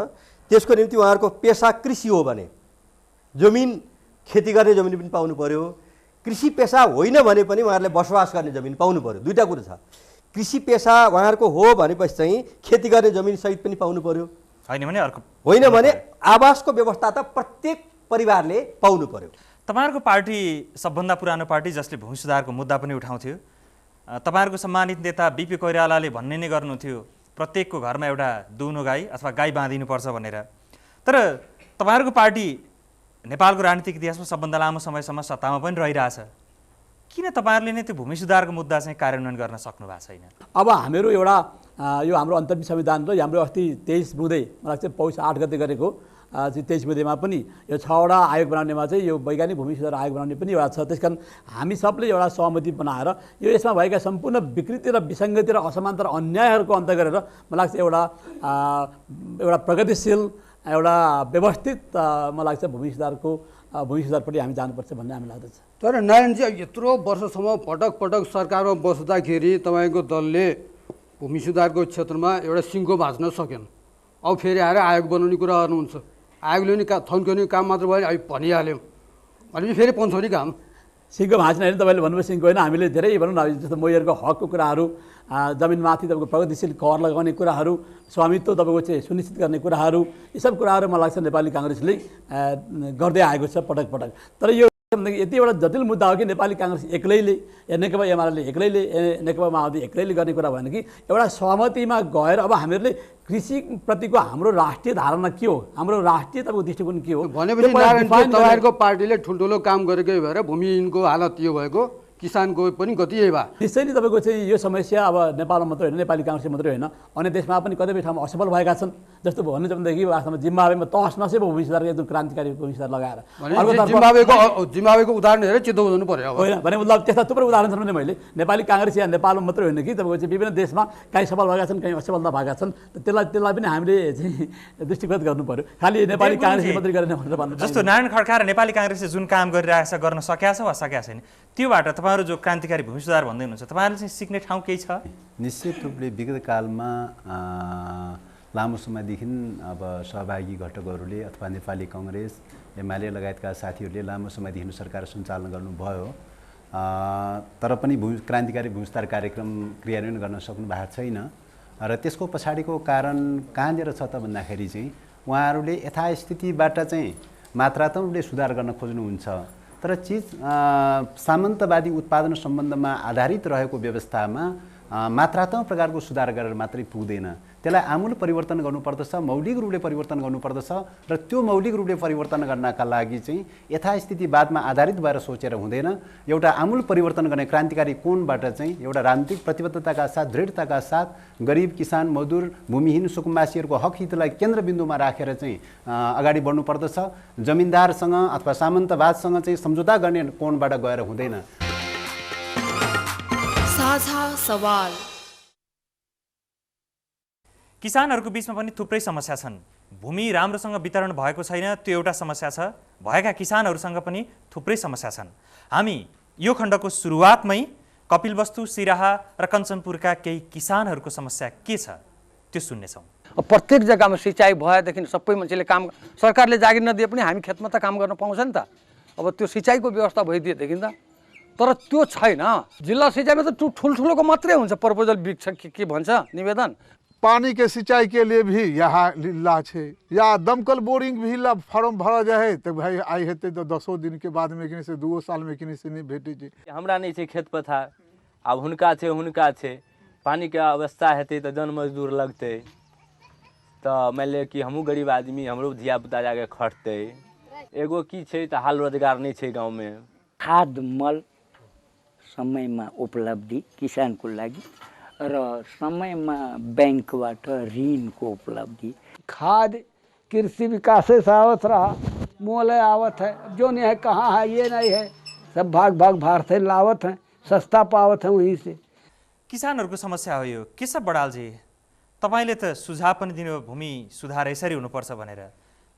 त्यसको निम्ति उहाँहरूको पेसा कृषि हो भने जमिन खेती गर्ने जमिन पनि पाउनु पर्यो। कृषि पेसा होइन भने पनि उहाँहरूले बसोबास गर्ने जमिन पाउनु पर्यो। दुईवटा कुरो छ। कृषि पेसा उहाँहरूको हो भनेपछि चाहिँ खेती गर्ने जमिन सहित पनि पाउनु पर्यो। होइन भने अर्को होइन भने आवासको व्यवस्था त प्रत्येक परिवारले पाउनु पर्यो। तपाईँहरूको पार्टी सबभन्दा पुरानो पार्टी जसले भूमि सुधारको मुद्दा पनि उठाउँथ्यो। तपाईँहरूको सम्मानित नेता बिपी कोइरालाले भन्ने नै गर्नुहुन्थ्यो प्रत्येकको घरमा एउटा दुहुनो गाई अथवा गाई बाँधिनुपर्छ भनेर। तर तपाईँहरूको पार्टी नेपालको राजनीतिक इतिहासमा सबभन्दा लामो समयसम्म सत्तामा पनि रहिरहेछ। किन तपाईँहरूले नै त्यो भूमि सुधारको मुद्दा चाहिँ कार्यान्वयन गर्न सक्नु भएको छैन? अब हामीहरू एउटा यो हाम्रो अन्तरिम संविधान र हाम्रो अस्ति 23 बुधै मलाई चाहिँ पौष 8 गते गरेको 23 बुधेमा पनि यो 6वटा आयोग बनाउनेमा चाहिँ यो वैज्ञानिक भूमि सुधार आयोग बनाउने पनि एउटा छ। त्यसकारण हामी सबले एउटा सहमति बनाएर यो यसमा भएका सम्पूर्ण विकृति र विसङ्गति र असमानता र अन्यायहरूको अन्त गरेर मलाई लाग्छ एउटा प्रगतिशील एउटा व्यवस्थित मलाई लाग्छ भूमि सुधारपट्टि हामी जानुपर्छ भन्ने हामी लाग्दछ। तर नारायणजी यत्रो वर्षसम्म पटक पटक सरकारमा बस्दाखेरि तपाईँको दलले भूमि सुधारको क्षेत्रमा एउटा सिङ्गो भाँच्न सकेन। अब फेरि आएर आयोग बनाउने कुरा गर्नुहुन्छ। आयोगले नि थन्क्याउने काम मात्र भयो, अब भनिहाल्यौँ भनेपछि फेरि पन्छ नि काम। सिङ्गो भाँच्न होइन, तपाईँले भन्नुभयो सिङ्गो होइन। हामीले धेरै भनौँ न जस्तो मोहीहरूको हकको कुराहरू, जमिनमाथि तपाईँको प्रगतिशील कर लगाउने कुराहरू, स्वामित्व तपाईँको चाहिँ सुनिश्चित गर्ने कुराहरू, यी सब कुराहरू मलाई लाग्छ नेपाली काङ्ग्रेसले गर्दै आएको छ पटक पटक। तर यो यति एउटा जटिल मुद्दा हो कि नेपाली काङ्ग्रेस एक्लैले या नेकपा एमाले एक्लैले नेकपा माओवादी एक्लैले गर्ने कुरा भएन कि एउटा सहमतिमा गएर अब हामीहरूले कृषिप्रतिको हाम्रो राष्ट्रिय धारणा के हो, हाम्रो राष्ट्रिय तपाईँको दृष्टिकोण के हो भनेपछि तपाईँहरूको पार्टीले ठुल्ठुलो काम गरेकै भएर भूमिहीनको हालत यो भएको, किसानको पनि गति यही भयो। निश्चय नै तपाईँको चाहिँ यो समस्या अब नेपालमा मात्रै होइन, नेपाली काङ्ग्रेस मात्रै होइन, अन्य देशमा पनि कतिपय ठाउँमा असफल भएका छन्। जस्तो भन्नुहुन्छ भनेदेखि वास्तवमा जिम्बाब्वेमा तहस नसेको भूमि सुधारको एकदम क्रान्तिकारी भूमि सुधार लगाएर जिम्बाब्वेको उदाहरण हेरेर चित्त बुझ्नु पर्यो। होइन भने मतलब त्यस्ता थुप्रै उदाहरण छन् भने मैले नेपाली काङ्ग्रेस या नेपालमा मात्रै होइन कि तपाईँको चाहिँ विभिन्न देशमा कहीँ सफल भएका छन्, कहीँ असफलता भएका छन्। त्यसलाई पनि हामीले चाहिँ दृष्टिगत गर्नु पर्यो। खालि नेपाली काङ्ग्रेसले मात्रै गरेन भनेर भन्नु जस्तो नारायण खड्का र नेपाली काङ्ग्रेसले जुन काम गरिरहेको छ, गर्न सकेको छ वा सकेको छैन, त्योबाट तपाईँहरू जो क्रान्तिकारी भूमि सुधार भन्दै हुनुहुन्छ, तपाईँहरूले चाहिँ सिक्ने ठाउँ केही छ? निश्चित रूपले विगत कालमा लामो समयदेखि अब सहभागी घटकहरूले अथवा नेपाली काङ्ग्रेस एमाले लगायतका साथीहरूले लामो समयदेखि सरकार सञ्चालन गर्नुभयो। तर पनि क्रान्तिकारी भूमि सुधार कार्यक्रम क्रियान्वयन गर्न सक्नु भएको छैन। र त्यसको पछाडिको कारण कहाँनिर छ त भन्दाखेरि चाहिँ उहाँहरूले यथास्थितिबाट चाहिँ मात्रात्मक रूपले सुधार गर्न खोज्नुहुन्छ। तर चिज सामन्तवादी उत्पादन सम्बन्धमा आधारित रहेको व्यवस्थामा मात्रात्मक प्रकारको सुधार गरेर मात्रै पुग्दैन, त्यसलाई आमूल परिवर्तन गर्नुपर्दछ, मौलिक रूपले परिवर्तन गर्नुपर्दछ। र त्यो मौलिक रूपले परिवर्तन गर्नका लागि चाहिँ यथास्थितिवादमा आधारित भएर सोचेर हुँदैन। एउटा आमूल परिवर्तन गर्ने क्रान्तिकारी कोणबाट चाहिँ एउटा राजनीतिक प्रतिबद्धताका साथ, दृढताका साथ गरिब किसान, मजदुर, भूमिहीन सुकुम्बासीहरूको हक हितलाई केन्द्रबिन्दुमा राखेर चाहिँ अगाडि बढ्नुपर्दछ। जमिनदारसँग अथवा सामन्तवादसँग चाहिँ सम्झौता गर्ने कोणबाट गएर हुँदैन। साझा सवाल। किसानहरूको बिचमा पनि थुप्रै समस्या छन्। भूमि राम्रोसँग वितरण भएको छैन, त्यो एउटा समस्या छ। भएका किसानहरूसँग पनि थुप्रै समस्या छन्। हामी यो खण्डको सुरुवातमै कपिलवस्तु, सिराहा र कञ्चनपुरका केही किसानहरूको समस्या के छ त्यो सुन्नेछौँ। प्रत्येक जग्गामा सिँचाइ भएदेखि सबै मान्छेले काम, सरकारले जागिर नदिए पनि हामी खेतमा त काम गर्न पाउँछ नि त। अब त्यो सिँचाइको व्यवस्था भइदिएदेखि त, तर त्यो छैन। जिल्ला सिँचाइमा त ठुल्ठुलोको मात्रै हुन्छ प्रपोजल बिग्छ के भन्छ निवेदन। पानी के सिंचाई के लिए भी यहाँ ला छे या दमकल बोरिंग भी ला फॉर्म भरा जाए तो भाई आई हेते तो 10 दिन के बाद में किने से 2 साल में किने से नहीं भेटे छै। हमरा नहीं छै खेत पथार, अब हुनका छै पानी के अवस्था हेतै तो जन मजदूर लगते, तो मान ले कि हमहूँ गरीब आदमी, हमरो धिया पुता जाके खटतै। एगो की छै तो हाल रोजगार नहीं छै गाँव में। खाद मल समयमा उपलब्धि किसानको लागि र समयमा बैंकबाट ऋणको उपलब्धि। खाद कृषि विकास से आवत रहा, मोल आवत है, जो नहीं है कहाँ है ये नहीं है, सब भाग भाग भार से लावत है, सस्ता पावत है वहीं से। किसानहरूको समस्या हो यो केशव बडालजी, तपाईँले त सुझाव पनि दिनु भूमि सुधार यसरी हुनुपर्छ भनेर,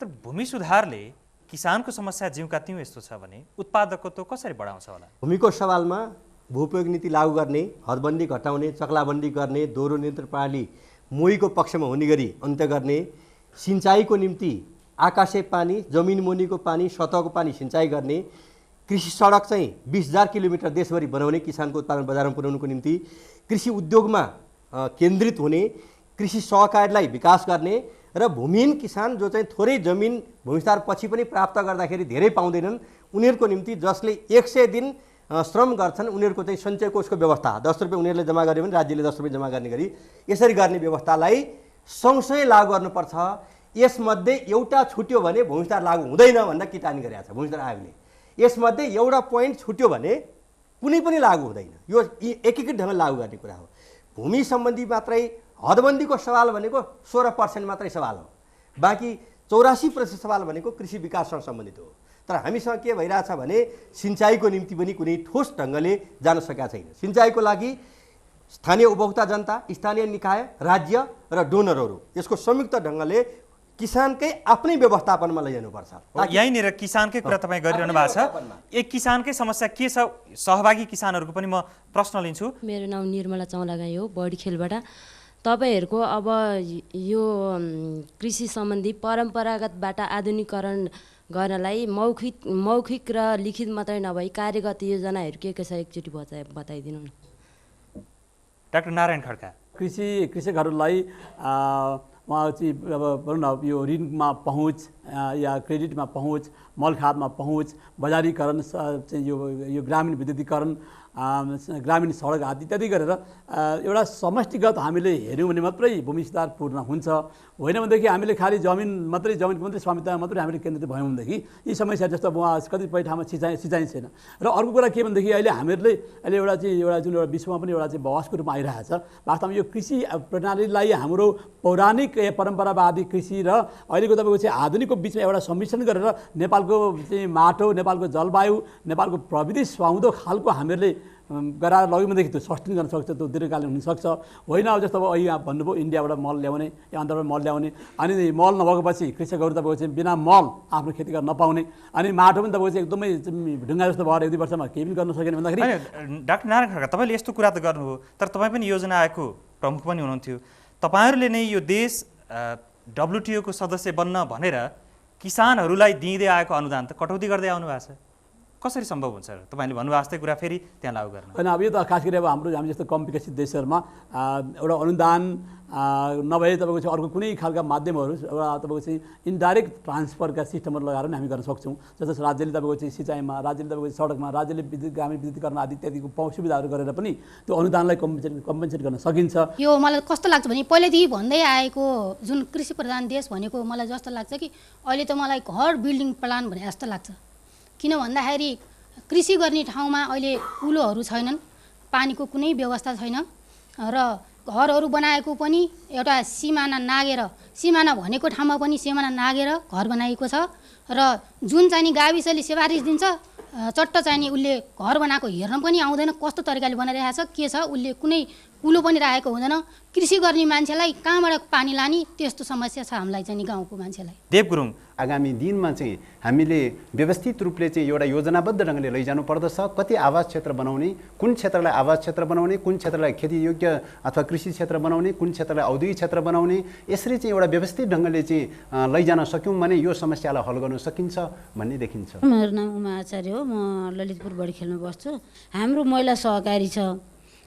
तर भूमि सुधारले किसानको समस्या जिउका त्यौँ यस्तो छ भने उत्पादकत्व कसरी बढाउँछ होला? भूमिको सवालमा भूउपयोग नीति लागू गर्ने, हदबन्दी घटाउने, चक्लाबन्दी गर्ने, दोहोरो नियन्त्रण प्रणाली मोहीको पक्षमा हुने गरी अन्त्य गर्ने, सिँचाइको निम्ति आकाशे पानी, जमिन मुनिको पानी, सतहको पानी सिँचाइ गर्ने, कृषि सडक चाहिँ 20,000 किलोमिटर देशभरि बनाउने किसानको उत्पादन बजारमा पुर्याउनुको निम्ति, कृषि उद्योगमा केन्द्रित हुने, कृषि सहकारीलाई विकास गर्ने र भूमिहीन किसान जो चाहिँ थोरै जमिन भूमिस्तार पछि पनि प्राप्त गर्दाखेरि धेरै पाउँदैनन् उनीहरूको निम्ति जसले 100 दिन श्रम गर्छन् उनीहरूको चाहिँ सञ्चय कोषको व्यवस्था 10 रुपियाँ उनीहरूले जम्मा गरे भने राज्यले 10 रुपियाँ जम्मा गर्ने गरी यसरी गर्ने व्यवस्थालाई सँगसँगै लागू गर्नुपर्छ। यसमध्ये एउटा छुट्यो भने भूमिस्तार लागू हुँदैन भनेर किटानी गरेको छ भूमिस्तार आयोगले। यसमध्ये एउटा पोइन्ट छुट्यो भने कुनै पनि लागू हुँदैन। यो एकीकृत ढङ्गले लागू गर्ने कुरा हो। भूमि सम्बन्धी मात्रै हदबन्दीको सवाल भनेको 16% मात्रै सवाल हो, बाँकी 84% सवाल भनेको कृषि विकाससँग सम्बन्धित हो। तर हामीसँग के भइरहेछ भने सिँचाइको निम्ति पनि कुनै ठोस ढङ्गले जान सकेका छैन। सिँचाइको लागि स्थानीय उपभोक्ता जनता, स्थानीय निकाय, राज्य र डोनरहरू यसको संयुक्त ढङ्गले किसानकै आफ्नै व्यवस्थापनमा लैजानुपर्छ। यहीँनिर किसानकै कुरा तपाईँ गरिरहनु भएको छ। एक किसानकै समस्या के छ, सहभागी किसानहरूको पनि म प्रश्न लिन्छु। मेरो नाम निर्मला चौलागाई हो, बडीखेलबाट। तपाईँहरूको अब यो कृषि सम्बन्धी परम्परागतबाट आधुनिकीकरण गर्नलाई मौखिक र लिखित मात्रै नभई कार्यगत योजनाहरू के छ एकचोटि बताइदिनु न। डाक्टर नारायण खड्का, कृषकहरूलाई उहाँ चाहिँ अब भनौँ न यो ऋणमा पहुँच या क्रेडिटमा पहुँच, मलखादमा पहुँच, बजारीकरण चाहिँ यो ग्रामीण विद्युतीकरण, ग्रामीण सडक आदि इत्यादि गरेर एउटा समष्टिगत हामीले हेऱ्यौँ भने मात्रै भूमि सुधार पूर्ण हुन्छ। होइन भनेदेखि हामीले खालि जमिनको मात्रै स्वामित्वमा मात्रै हामीले केन्द्रित भयौँ भनेदेखि यी समस्या जस्तो कतिपय ठाउँमा सिँचाइ छैन। र अर्को कुरा के भनेदेखि अहिले एउटा जुन एउटा विश्वमा पनि एउटा चाहिँ बहसको रूपमा आइरहेको छ। वास्तवमा यो कृषि प्रणालीलाई हाम्रो पौराणिक परम्परावादी कृषि र अहिलेको तपाईँको चाहिँ आधुनिकको बिचमा एउटा सम्मिश्रण गरेर नेपालको चाहिँ माटो, नेपालको जलवायु, नेपालको प्रविधि सुहाउँदो खालको हामीहरूले गराएर लग्यौँ भनेदेखि त्यो सस्टेन गर्न सक्छ, त्यो दीर्घकालीन हुनसक्छ। होइन अब जस्तो अब यहाँ भन्नुभयो इन्डियाबाट मल ल्याउने या अन्तर्बाट मल ल्याउने, अनि मल नभएपछि कृषकहरू तपाईँको चाहिँ बिना मल आफ्नो खेती गर्न नपाउने, अनि माटो पनि तपाईँको चाहिँ एकदमै ढुङ्गा जस्तो भएर 1-2 वर्षमा केही पनि गर्न सकेन भन्दाखेरि। डाक्टर नारायण खड्का, तपाईँले यस्तो कुरा त गर्नुभयो, तर तपाईँ पनि योजना आयोगको प्रमुख पनि हुनुहुन्थ्यो। तपाईँहरूले नै यो देश WTO को सदस्य बन्न भनेर किसानहरूलाई दिँदै आएको अनुदान त कटौती गर्दै आउनु भएको छ, कसरी सम्भव हुन्छ? तपाईँले भन्नुभएको जस्तै कुरा फेरि त्यहाँ लागू गर्न। होइन, अब यो त खास गरी अब हामी जस्तो कम विकसित देशहरूमा एउटा अनुदान नभए तपाईँको चाहिँ अर्को कुनै खालका माध्यमहरू एउटा तपाईँको चाहिँ इन्डाइरेक्ट ट्रान्सफरका सिस्टमहरू लगाएर पनि हामी गर्न सक्छौँ। जस्तो राज्यले तपाईँको चाहिँ सिँचाइमा, राज्यले तपाईँको सडकमा, राज्यले ग्रामीण विद्युतीकरण आदि इत्यादिको सुविधाहरू गरेर पनि त्यो अनुदानलाई कम्पेन्सेट गर्न सकिन्छ। यो मलाई कस्तो लाग्छ भने पहिलेदेखि भन्दै आएको जुन कृषि प्रधान देश भनेको मलाई जस्तो लाग्छ कि अहिले त मलाई घर बिल्डिङ प्लान भने जस्तो लाग्छ। किन भन्दाखेरि कृषि गर्ने ठाउँमा अहिले कुलोहरू छैनन्, पानीको कुनै व्यवस्था छैन र घरहरू बनाएको पनि एउटा सिमाना नागेर, सिमाना भनेको ठाउँमा पनि सिमाना नागेर घर बनाएको छ र जुन चाहिँ गाविसले सिफारिस दिन्छ चट्ट चाहिँ उसले घर बनाएको हेर्न पनि आउँदैन, कस्तो तरिकाले बनाइरहेको छ के छ, उसले कुनै कुलो पनि राखेको हुँदैन। कृषि गर्ने मान्छेलाई कहाँबाट पानी लाने त्यस्तो समस्या छ हामीलाई चाहिँ गाउँको मान्छेलाई। देव गुरुङ, आगामी दिनमा चाहिँ हामीले व्यवस्थित रूपले चाहिँ एउटा योजनाबद्ध ढङ्गले लैजानु पर्दछ। कति आवास क्षेत्र बनाउने, कुन क्षेत्रलाई आवास क्षेत्र बनाउने, कुन क्षेत्रलाई खेतीयोग्य अथवा कृषि क्षेत्र बनाउने, कुन क्षेत्रलाई औद्योगिक क्षेत्र बनाउने, यसरी चाहिँ एउटा व्यवस्थित ढङ्गले चाहिँ लैजान सक्यौँ भने यो समस्यालाई हल गर्न सकिन्छ भन्ने देखिन्छ। मेरो नाम उमा आचार्य हो, म ललितपुर बडीखेलमा बस्छु। हाम्रो महिला सहकारी छ,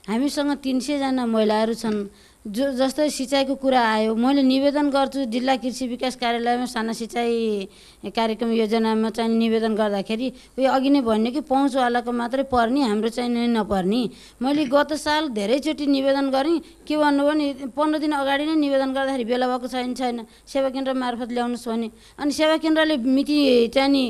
हामीसँग 300 जना महिलाहरू छन् जस्तै सिँचाइको कुरा आयो, मैले निवेदन गर्छु जिल्ला कृषि विकास कार्यालयमा साना सिँचाइ कार्यक्रम योजनामा चाहिँ निवेदन गर्दाखेरि उयो अघि नै भन्यो कि पहुँचवालाको मात्रै पर्ने, हाम्रो चाहिँ नै नपर्ने। मैले गत साल धेरैचोटि निवेदन गरेँ, के भन्नुभयो भने 15 दिन अगाडि नै निवेदन गर्दाखेरि बेला भएको छैन, सेवा केन्द्र मार्फत ल्याउनुहोस् भने। अनि सेवा केन्द्रले मिति चाहिँ नि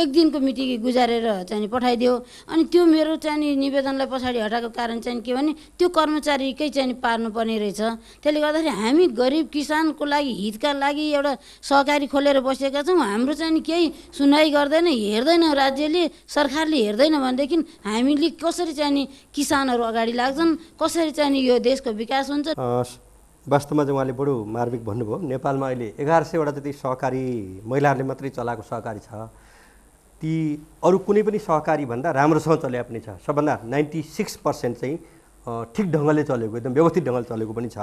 1 दिनको मिति गुजारेर चाहिँ पठाइदियो। अनि त्यो मेरो चाहिँ नि निवेदनलाई पछाडि हटाएको कारण चाहिँ के भने त्यो कर्मचारीकै चाहिँ पार्नुपर्ने रहेछ। त्यसले गर्दाखेरि हामी गरिब किसानको लागि हितका लागि एउटा सहकारी खोलेर बसेका छौँ। हाम्रो चाहिँ नि केही सुनवाई गर्दैन, हेर्दैन, राज्यले सरकारले हेर्दैन भनेदेखि हामीले कसरी चाहिँ नि किसानहरू अगाडि लाग्छन्, कसरी चाहिँ नि यो देशको विकास हुन्छ। वास्तवमा चाहिँ उहाँले बडो मार्मिक भन्नुभयो। नेपालमा अहिले 1100वटा जति सहकारी महिलाहरूले मात्रै चलाएको सहकारी छ। ती अरू कुनै पनि सहकारी भन्दा राम्रोसँग चलेको पनि छ। सबभन्दा 96% चाहिँ ठिक ढङ्गले चलेको, एकदम व्यवस्थित ढङ्गले चलेको पनि छ।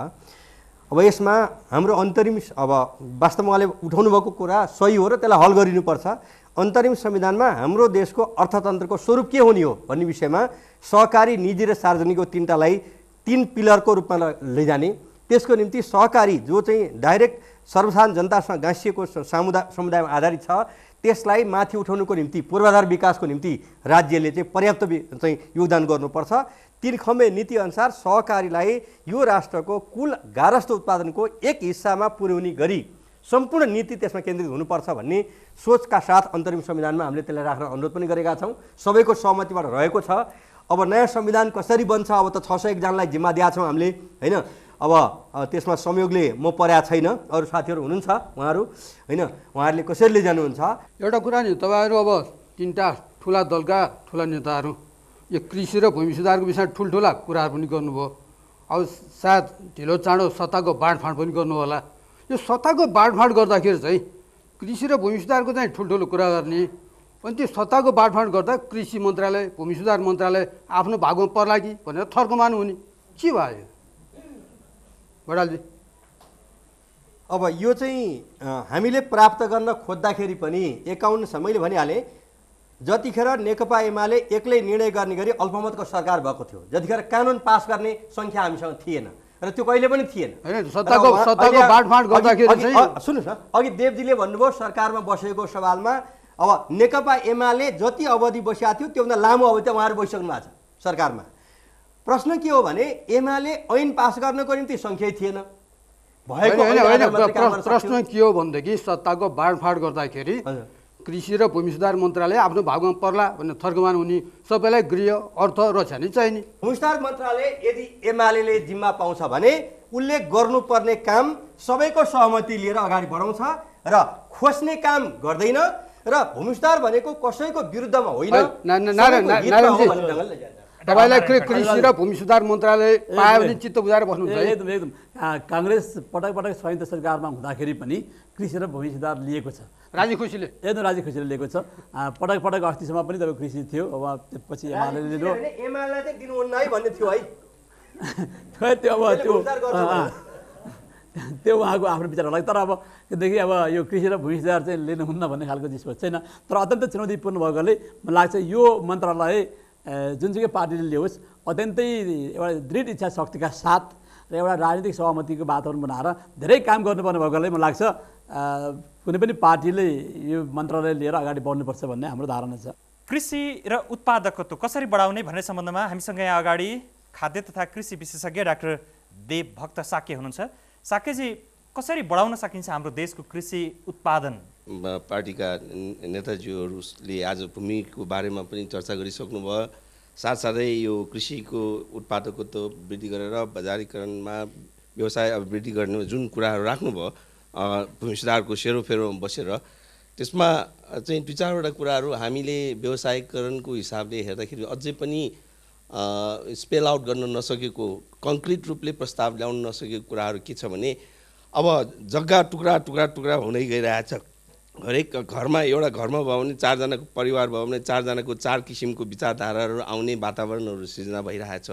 अब यसमा हाम्रो अन्तरिम, अब वास्तवमा उहाँले उठाउनु भएको कुरा सही हो र त्यसलाई हल गरिनुपर्छ। अन्तरिम संविधानमा हाम्रो देशको अर्थतन्त्रको स्वरूप के हुने हो भन्ने विषयमा सहकारी, निजी र सार्वजनिकको 3टालाई 3 पिलरको रूपमा लैजाने, त्यसको निम्ति सहकारी जो चाहिँ डाइरेक्ट सर्वसाधारण जनतासँग गाँसिएको समुदायमा आधारित छ त्यसलाई माथि उठाउनुको निम्ति, पूर्वाधार विकासको निम्ति राज्यले चाहिँ पर्याप्त चाहिँ योगदान गर्नुपर्छ। 3 खम्बे नीति अनुसार सहकारीलाई यो राष्ट्रको कुल गारस्थ उत्पादनको 1 हिस्सामा पुर्याउने गरी सम्पूर्ण नीति त्यसमा केन्द्रित हुनुपर्छ भन्ने सोचका साथ अन्तरिम संविधानमा हामीले त्यसलाई राख्न अनुरोध पनि गरेका छौँ। सबैको सहमतिबाट रहेको छ। अब नयाँ संविधान कसरी बन्छ, अब त 601 जनालाई जिम्मा दिएका छौँ हामीले, होइन। अब त्यसमा संयोगले म परेको छैन, अरू साथीहरू हुनुहुन्छ उहाँहरू, होइन, उहाँहरूले कसरी लिइजानुहुन्छ। एउटा कुरा नि, तपाईँहरू अब 3टा ठुला दलका ठुला नेताहरू यो कृषि र भूमि सुधारको विषयमा ठुल्ठुला कुराहरू पनि गर्नुभयो। अब सायद ढिलो चाँडो सत्ताको बाँडफाँड पनि गर्नु होला। यो सत्ताको बाँडफाँड गर्दाखेरि चाहिँ कृषि र भूमि सुधारको चाहिँ ठुल्ठुलो कुरा गर्ने, अनि त्यो सत्ताको बाँडफाँड गर्दा कृषि मन्त्रालय, भूमि सुधार मन्त्रालय आफ्नो भागमा पर्ला कि भनेर थर्कमान हुने के भयो बडालजी? अब यो चाहिँ हामीले प्राप्त गर्न खोज्दाखेरि पनि 51 मैले भनिहालेँ, जतिखेर नेकपा एमाले एक्लै निर्णय गर्ने गरी अल्पमतको सरकार भएको थियो, जतिखेर कानुन पास गर्ने सङ्ख्या हामीसँग थिएन र त्यो कहिले पनि थिएन। सत्ताको बाँडफाँड गर्दाखेरि सुन्नुहोस् न, अघि देवजीले भन्नुभयो सरकारमा बसेको सवालमा, अब नेकपा एमाले जति अवधि बसेको थियो त्योभन्दा लामो अवधि उहाँहरू बसिसक्नु भएको छ सरकारमा। प्रश्न के हो भने एमाले ऐन पास गर्नको निम्ति सङ्ख्या थिएन भएको। प्रश्न के हो भनेदेखि सत्ताको बाँडफाँड गर्दाखेरि कृषि र भूमि सुधार मन्त्रालय आफ्नो भागमा पर्ला भन्ने थर्कमान हुने, सबैलाई गृह अर्थ रक्षा नै चाहिने। भूमि सुधार मन्त्रालय यदि एमाले जिम्मा पाउँछ भने उसले गर्नुपर्ने काम सबैको सहमति लिएर अगाडि बढाउँछ र खोज्ने काम गर्दैन र भूमि सुधार भनेको कसैको विरुद्धमा होइन। तपाईँलाई कृषि र भूमि सुधार मन्त्रालय पायो भने चित्त बुझाएर बस्नुहुन्छ? एकदम। काङ्ग्रेस पटक पटक संयुक्त सरकारमा हुँदाखेरि पनि कृषि र भूमि सुधार लिएको छ, राजी खुसीले, एकदम राजी खुसीले लिएको छ। पटक पटक अस्तिसम्म पनि तपाईँ कृषि थियो, अब पछि एमाले लिनु, एमाले चाहिँ दिनुहुन्न है भन्ने थियो है। त्यो अब त्यो उहाँको आफ्नो विचार होला। तर अब त्योदेखि अब यो कृषि र भूमि सुधार चाहिँ लिनुहुन्न भन्ने खालको चिज छैन। तर अत्यन्त चुनौतीपूर्ण भएकोले मलाई लाग्छ यो मन्त्रालय जुनसुकै पार्टीले ल्याओस् अत्यन्तै एउटा दृढ इच्छा शक्तिका साथ र एउटा राजनीतिक सहमतिको वातावरण बनाएर धेरै काम गर्नुपर्ने भएकोले मलाई लाग्छ कुनै पनि पार्टीले यो मन्त्रालय लिएर अगाडि बढ्नुपर्छ भन्ने हाम्रो धारणा छ। कृषि र उत्पादकत्व कसरी बढाउने भन्ने सम्बन्धमा हामीसँग यहाँ अगाडि खाद्य तथा कृषि विशेषज्ञ डाक्टर देवभक्त साके हुनुहुन्छ। साकेजी, कसरी बढाउन सकिन्छ हाम्रो देशको कृषि उत्पादन? पार्टीका नेताजीहरूले आज भूमिको बारेमा पनि चर्चा गरिसक्नुभयो। साथसाथै यो कृषिको उत्पादकत्व वृद्धि गरेर बजारीकरणमा व्यवसाय वृद्धि गर्ने जुन कुराहरू राख्नुभयो भूमि सुधारको सेरोफेरोमा बसेर, त्यसमा चाहिँ 2-4वटा कुराहरू हामीले व्यवसायीकरणको हिसाबले हेर्दाखेरि अझै पनि स्पेल आउट गर्न नसकेको, कङ्क्रिट रूपले प्रस्ताव ल्याउन नसकेको कुराहरू के छ भने, अब जग्गा टुक्रा टुक्रा टुक्रा हुँदै गइरहेछ। हरेक घरमा एउटा घरमा भयो भने 4 जनाको परिवार भयो भने 4 जनाको 4 किसिमको विचारधाराहरू आउने वातावरणहरू सिर्जना भइरहेछ।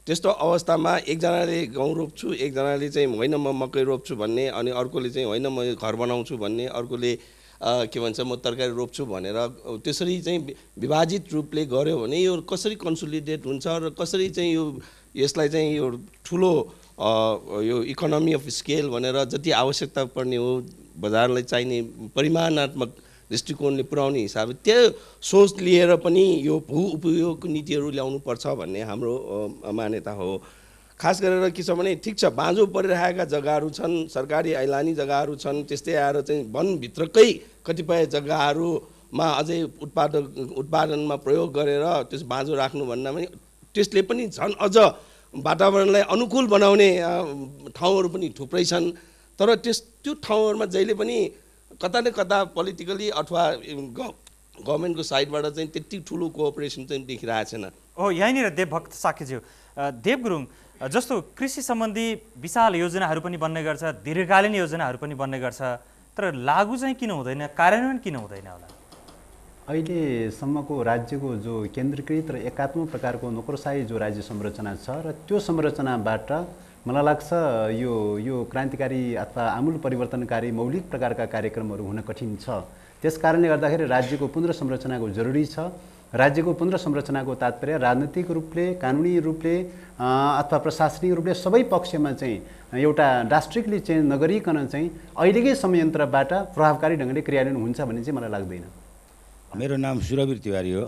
त्यस्तो अवस्थामा एकजनाले गहुँ रोप्छु, एकजनाले चाहिँ होइन म मकै रोप्छु भन्ने, अनि अर्कोले चाहिँ होइन म घर बनाउँछु भन्ने, अर्कोले के भन्छ म तरकारी रोप्छु भनेर त्यसरी चाहिँ विभाजित रूपले गर्यो भने यो कसरी कन्सोलिडेट हुन्छ र कसरी चाहिँ यसलाई चाहिँ यो ठुलो यो इकोनोमी अफ स्केल भनेर जति आवश्यकता पर्ने हो बजारलाई चाहिने परिमाणात्मक दृष्टिकोणले पुर्याउने हिसाबले त्यो सोच लिएर पनि यो भू उपयोग नीतिहरू ल्याउनुपर्छ भन्ने हाम्रो मान्यता हो। खास गरेर के छ भने ठिक छ बाँझो परिरहेका जग्गाहरू छन्, सरकारी ऐलानी जग्गाहरू छन्, त्यस्तै आएर चाहिँ वनभित्रकै कतिपय जग्गाहरूमा अझै उत्पादनमा प्रयोग गरेर त्यस बाँझो राख्नु भन्दा पनि त्यसले पनि झन् अझ वातावरणलाई अनुकूल बनाउने ठाउँहरू पनि थुप्रै छन्। तर त्यो ठाउँहरूमा जहिले पनि कता न कता पोलिटिकली अथवा गभर्मेन्टको साइडबाट चाहिँ त्यति ठुलो कोअपरेसन चाहिँ देखिरहेको छैन। हो यहीँनिर देवभक्त साकेज्यू, देव गुरुङ, जस्तो कृषि सम्बन्धी विशाल योजनाहरू पनि बन्ने गर्छ, दीर्घकालीन योजनाहरू पनि बन्ने गर्छ, तर लागू चाहिँ किन हुँदैन, कार्यान्वयन किन हुँदैन होला? अहिलेसम्मको राज्यको जो केन्द्रीकृत र एकात्मक प्रकारको नोकरशाही जो राज्य संरचना छ र त्यो संरचनाबाट मलाई लाग्छ यो क्रान्तिकारी अथवा आमूल परिवर्तनकारी मौलिक प्रकारका कार्यक्रमहरू हुन कठिन छ। त्यस कारणले गर्दाखेरि राज्यको पुनर्संरचनाको जरुरी छ। राज्यको पुनर्संरचनाको तात्पर्य राजनीतिक रूपले, कानुनी रूपले अथवा प्रशासनिक रूपले सबै पक्षमा चाहिँ एउटा ड्रास्टिकली चेन्ज नगरिकन चाहिँ अहिलेकै संयन्त्रबाट प्रभावकारी ढङ्गले क्रियान्वयन हुन्छ भन्ने चाहिँ मलाई लाग्दैन। मेरो नाम सुरवीर तिवारी हो,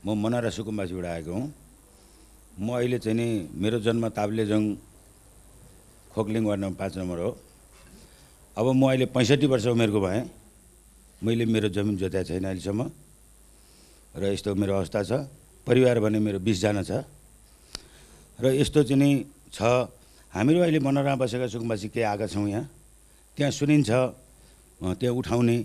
म मनरा सुकुम्बासीबाट आएको हुँ। म अहिले चाहिँ नि मेरो जन्म ताप्लेजुङ खोकलिङ वार्ड नम्बर 5 नम्बर हो। अब म अहिले 65 वर्ष उमेरको भएँ, मैले मेरो जमिन जोताएको छैन अहिलेसम्म र यस्तो मेरो अवस्था छ। परिवार भने मेरो 20 जना छ र यस्तो चाहिँ नि छ। हामीहरू अहिले मनरामा बसेका सुकुम्बासी के आएका छौँ, यहाँ त्यहाँ सुनिन्छ, त्यहाँ उठाउने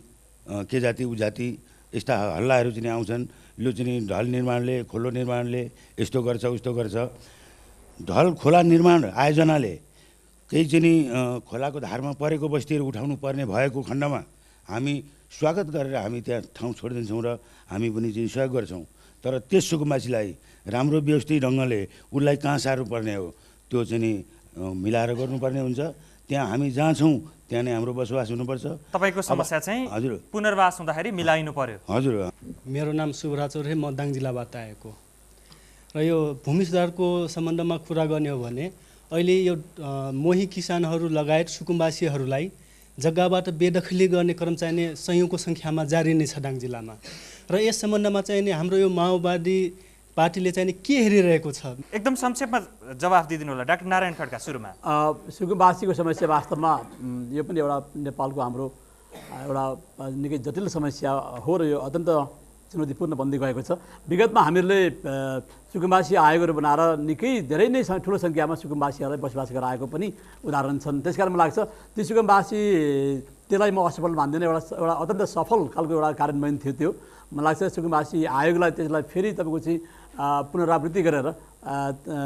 के जाति उ जाति यस्ता हल्लाहरू चाहिँ आउँछन्। यो चाहिँ ढल निर्माणले, खोलो निर्माणले यस्तो गर्छ उस्तो गर्छ। ढल खोला निर्माण आयोजनाले केही चाहिँ खोलाको धारमा परेको बस्तीहरू उठाउनु पर्ने भएको खण्डमा हामी स्वागत गरेर हामी त्यहाँ ठाउँ छोडिदिन्छौँ र हामी पनि चाहिँ सहयोग गर्छौँ। तर त्यस सुकुम्बासीलाई राम्रो व्यवस्थित ढङ्गले उसलाई कहाँ सार्नु पर्ने हो त्यो चाहिँ नि मिलाएर गर्नुपर्ने हुन्छ। त्यहाँ हामी जहाँ छौँ त्यहाँ नै हाम्रो बसोबास हुनुपर्छ। तपाईँको समस्या चाहिँ हजुर पुनर्वास हुँदाखेरि मिलाइनु पर्यो। हजुर, मेरो नाम शुभराज चौधरी, म दाङ जिल्लाबाट आएको र यो भूमि सुधारको सम्बन्धमा कुरा गर्ने हो भने अहिले यो मोही किसानहरू लगायत सुकुम्बासीहरूलाई जग्गाबाट बेदखली गर्ने क्रम चाहिँ नि सयौँको सङ्ख्यामा जारी नै छ दाङ जिल्लामा। र यस सम्बन्धमा चाहिँ नि हाम्रो यो माओवादी पार्टीले चाहिँ नि के हेरिरहेको छ? एकदम संक्षेपमा जवाफ दिइदिनु होला डाक्टर नारायण खड्का। सुरुमा सुकुम्बासीको समस्या वास्तवमा यो पनि एउटा नेपालको हाम्रो एउटा निकै जटिल समस्या हो र यो अत्यन्त चुनौतीपूर्ण बन्दै गएको छ। विगतमा हामीहरूले सुकुम्बासी आयोगहरू बनाएर निकै धेरै नै ठुलो सङ्ख्यामा सुकुम्बासीहरूलाई बसोबास गराएको पनि उदाहरण छन्। त्यसकारण मलाई लाग्छ ती सुकुम्बासी त्यसलाई म असफल मान्दिनँ। एउटा अत्यन्त सफल खालको एउटा कार्यान्वयन थियो त्यो। मलाई लाग्छ सुकुम्बासी आयोगलाई त्यसलाई फेरि तपाईँको चाहिँ पुनरावृत्ति गरेर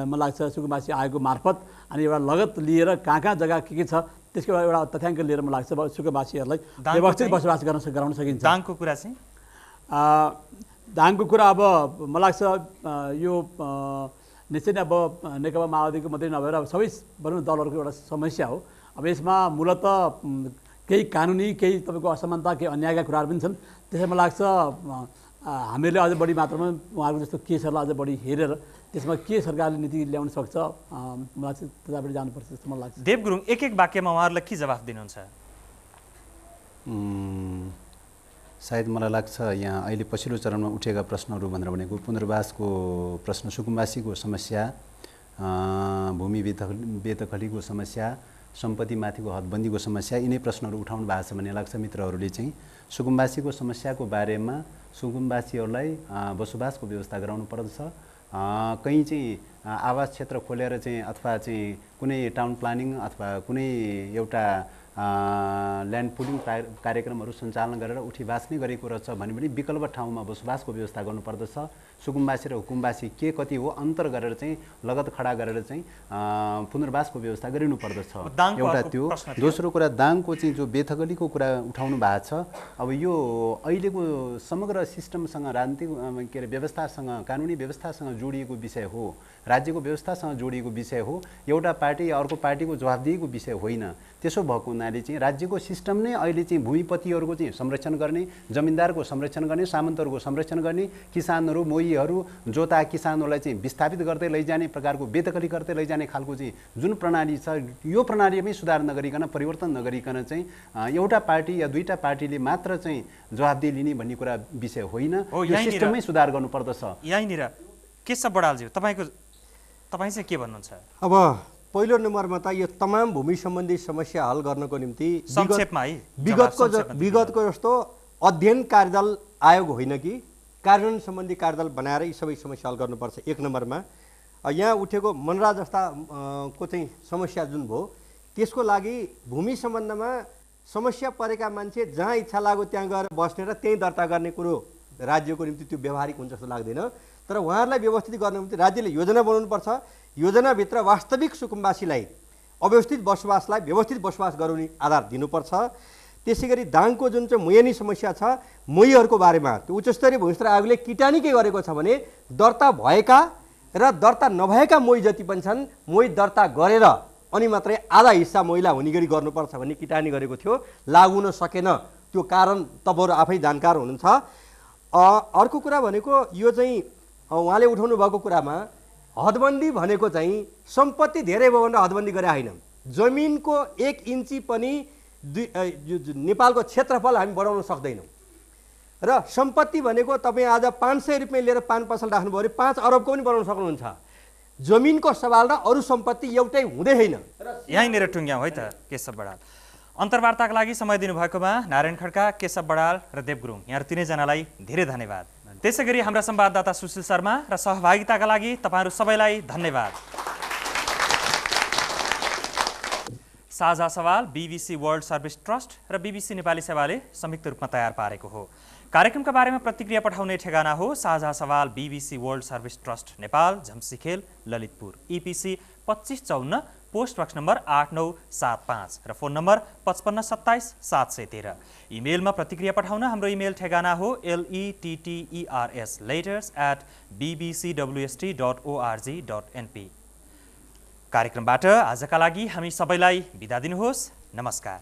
मलाई लाग्छ सुकुम्बासी आयोगको मार्फत अनि एउटा लगत लिएर कहाँ कहाँ जग्गा के छ त्यसको एउटा तथ्याङ्क लिएर मलाई लाग्छ सुकुम्बासीहरूलाई व्यवस्थित बसोबास गराउन सकिन्छ। दाङको कुरा चाहिँ दाङको कुरा अब मलाई लाग्छ यो निश्चय नै अब नेकपा माओवादीको मात्रै नभएर सबै भनौँ दलहरूको एउटा समस्या हो। अब यसमा मूलत केही कानुनी केही तपाईँको असमानता केही अन्यायका कुराहरू पनि छन्। त्यसैमा लाग्छ हामीहरूले अझ बढी मात्रामा उहाँहरूको जस्तो केसहरूलाई अझ बढी हेरेर त्यसमा के सरकारले नीति ल्याउन सक्छ मलाई चाहिँ त्यतापट्टि जानुपर्छ जस्तो मलाई लाग्छ। देव गुरुङ, एक एक वाक्यमा उहाँहरूलाई के जवाफ दिनुहुन्छ? सायद मलाई लाग्छ यहाँ अहिले पछिल्लो चरणमा उठेका प्रश्नहरू भनेर भनेको पुनर्वासको प्रश्न, सुकुम्बासीको समस्या, भूमि बेदखलीको समस्या, सम्पत्तिमाथिको हदबन्दीको समस्या, यिनै प्रश्नहरू उठाउनु भएको छ भन्ने लाग्छ मित्रहरूले चाहिँ। सुकुम्बासीको समस्याको बारेमा सुकुम्बासीहरूलाई बसोबासको व्यवस्था गराउनु पर्दछ। कहीँ चाहिँ आवास क्षेत्र खोलेर चाहिँ अथवा चाहिँ कुनै टाउन प्लानिङ अथवा कुनै एउटा ल्यान्ड पुलिङ कार्यक्रमहरू सञ्चालन गरेर उठी बाँच्ने गरेको रहेछ भने पनि विकल्प ठाउँमा बसोबासको व्यवस्था गर्नुपर्दछ। सुकुम्बासी र हुकुम्बासी के कति हो अन्तर गरेर चाहिँ लगत खडा गरेर चाहिँ पुनर्वासको व्यवस्था गरिनुपर्दछ, एउटा त्यो। दोस्रो कुरा दाङको चाहिँ जो बेदखलीको कुरा उठाउनु भएको छ, अब यो अहिलेको समग्र सिस्टमसँग राजनीतिक के अरे व्यवस्थासँग कानुनी व्यवस्थासँग जोडिएको विषय हो, राज्यको व्यवस्थासँग जोडिएको विषय हो, एउटा पार्टी अर्को पार्टीको जवाफदेहीको विषय होइन। त्यसो भएको हुनाले हुनाले चाहिँ राज्यको सिस्टम नै अहिले चाहिँ भूमिपतिहरूको चाहिँ संरक्षण गर्ने, जमिनदारको संरक्षण गर्ने, सामन्तहरूको संरक्षण गर्ने, किसानहरू मोहीहरू जोता किसानहरूलाई चाहिँ विस्थापित गर्दै लैजाने प्रकारको बेदखली गर्दै लैजाने खालको चाहिँ जुन प्रणाली छ, यो प्रणालीमै सुधार नगरिकन, परिवर्तन नगरिकन चाहिँ एउटा पार्टी या दुईटा पार्टीले मात्र चाहिँ जवाफदेही लिने भन्ने कुरा विषय होइन। यो सिस्टममै सुधार गर्नुपर्दछ। यहीँनिर केशव बडालज्यू तपाईँ चाहिँ के भन्नुहुन्छ? अब पहिलो नम्बरमा त यो तमाम भूमि सम्बन्धी समस्या हल गर्नको निम्ति संक्षेपमा है विगतको जस्तो अध्ययन कार्यदल आयोग होइन कि कार्यान्वयन सम्बन्धी कार्यदल बनाएर यी सबै समस्या हल गर्नुपर्छ। एक नम्बरमा यहाँ उठेको मनरा जस्ता को चाहिँ समस्या जुन भयो त्यसको लागि भूमि सम्बन्धमा समस्या परेका मान्छे जहाँ इच्छा लाग्यो त्यहाँ गएर बस्ने र त्यहीँ दर्ता गर्ने कुरो राज्यको निम्ति त्यो व्यवहारिक हुन्छ जस्तो लाग्दैन। तर उहाँहरूलाई व्यवस्थित गर्नु निम्ति राज्यले योजना बनाउनुपर्छ। योजनाभित्र वास्तविक सुकुम्बासीलाई अव्यवस्थित बसोबासलाई व्यवस्थित बसोबास गराउने आधार दिनुपर्छ। त्यसै गरी दाङको जुन चाहिँ मुयनी समस्या छ, मोहीहरूको बारेमा त्यो उच्चस्तरीय भूमिस्तर आयोगले किटानी के गरेको छ भने दर्ता भएका र दर्ता नभएका मोही जति पनि छन्, मोही दर्ता गरेर अनि मात्रै आधा हिस्सा मोहीलाई हुने गरी गर्नुपर्छ भन्ने किटानी गरेको थियो। लागु हुन सकेन। त्यो कारण तपाईँहरू आफै जानकार हुनुहुन्छ। अर्को कुरा भनेको यो चाहिँ उहाँले उठाउनु भएको कुरामा हदबन्दी भनेको चाहिँ सम्पत्ति धेरै भयो भनेर हदबन्दी गरे होइन। जमिनको 1 इन्ची पनि नेपालको क्षेत्रफल हामी बढाउन सक्दैनौँ। र सम्पत्ति भनेको तपाईँ आज 500 रुपियाँ लिएर पान पसल राख्नुभयो भने 5 अरबको पनि बनाउन सक्नुहुन्छ। जमिनको सवाल र अरू सम्पत्ति एउटै हुँदै होइन। यहीँनिर टुङ्ग्याउँ है त केशव बडाल। अन्तर्वार्ताका लागि समय दिनुभएकोमा नारायण खड्का, केशव बडाल र देव गुरुङ यहाँ तीनैजनालाई धेरै धन्यवाद। त्यसै गरी हाम्रा संवाददाता सुशील शर्मा र सहभागिताका लागि तपाईँहरू सबैलाई धन्यवाद। साझा सवाल BBC वर्ल्ड सर्भिस ट्रस्ट र BBC नेपाली सेवाले संयुक्त रूपमा तयार पारेको हो। कार्यक्रमका बारेमा प्रतिक्रिया पठाउने ठेगाना हो साझा सवाल BBC world service trust Nepal, Jhamsikhel, Lalitpur, EPC 2554, post box number 8975 र फोन नम्बर 5527 713। इमेलमा प्रतिक्रिया पठाउन हाम्रो इमेल ठेगाना हो letters@bbcwst.org.np। कार्यक्रमबाट आजका लागि हामी सबैलाई बिदा दिनुहोस्। नमस्कार।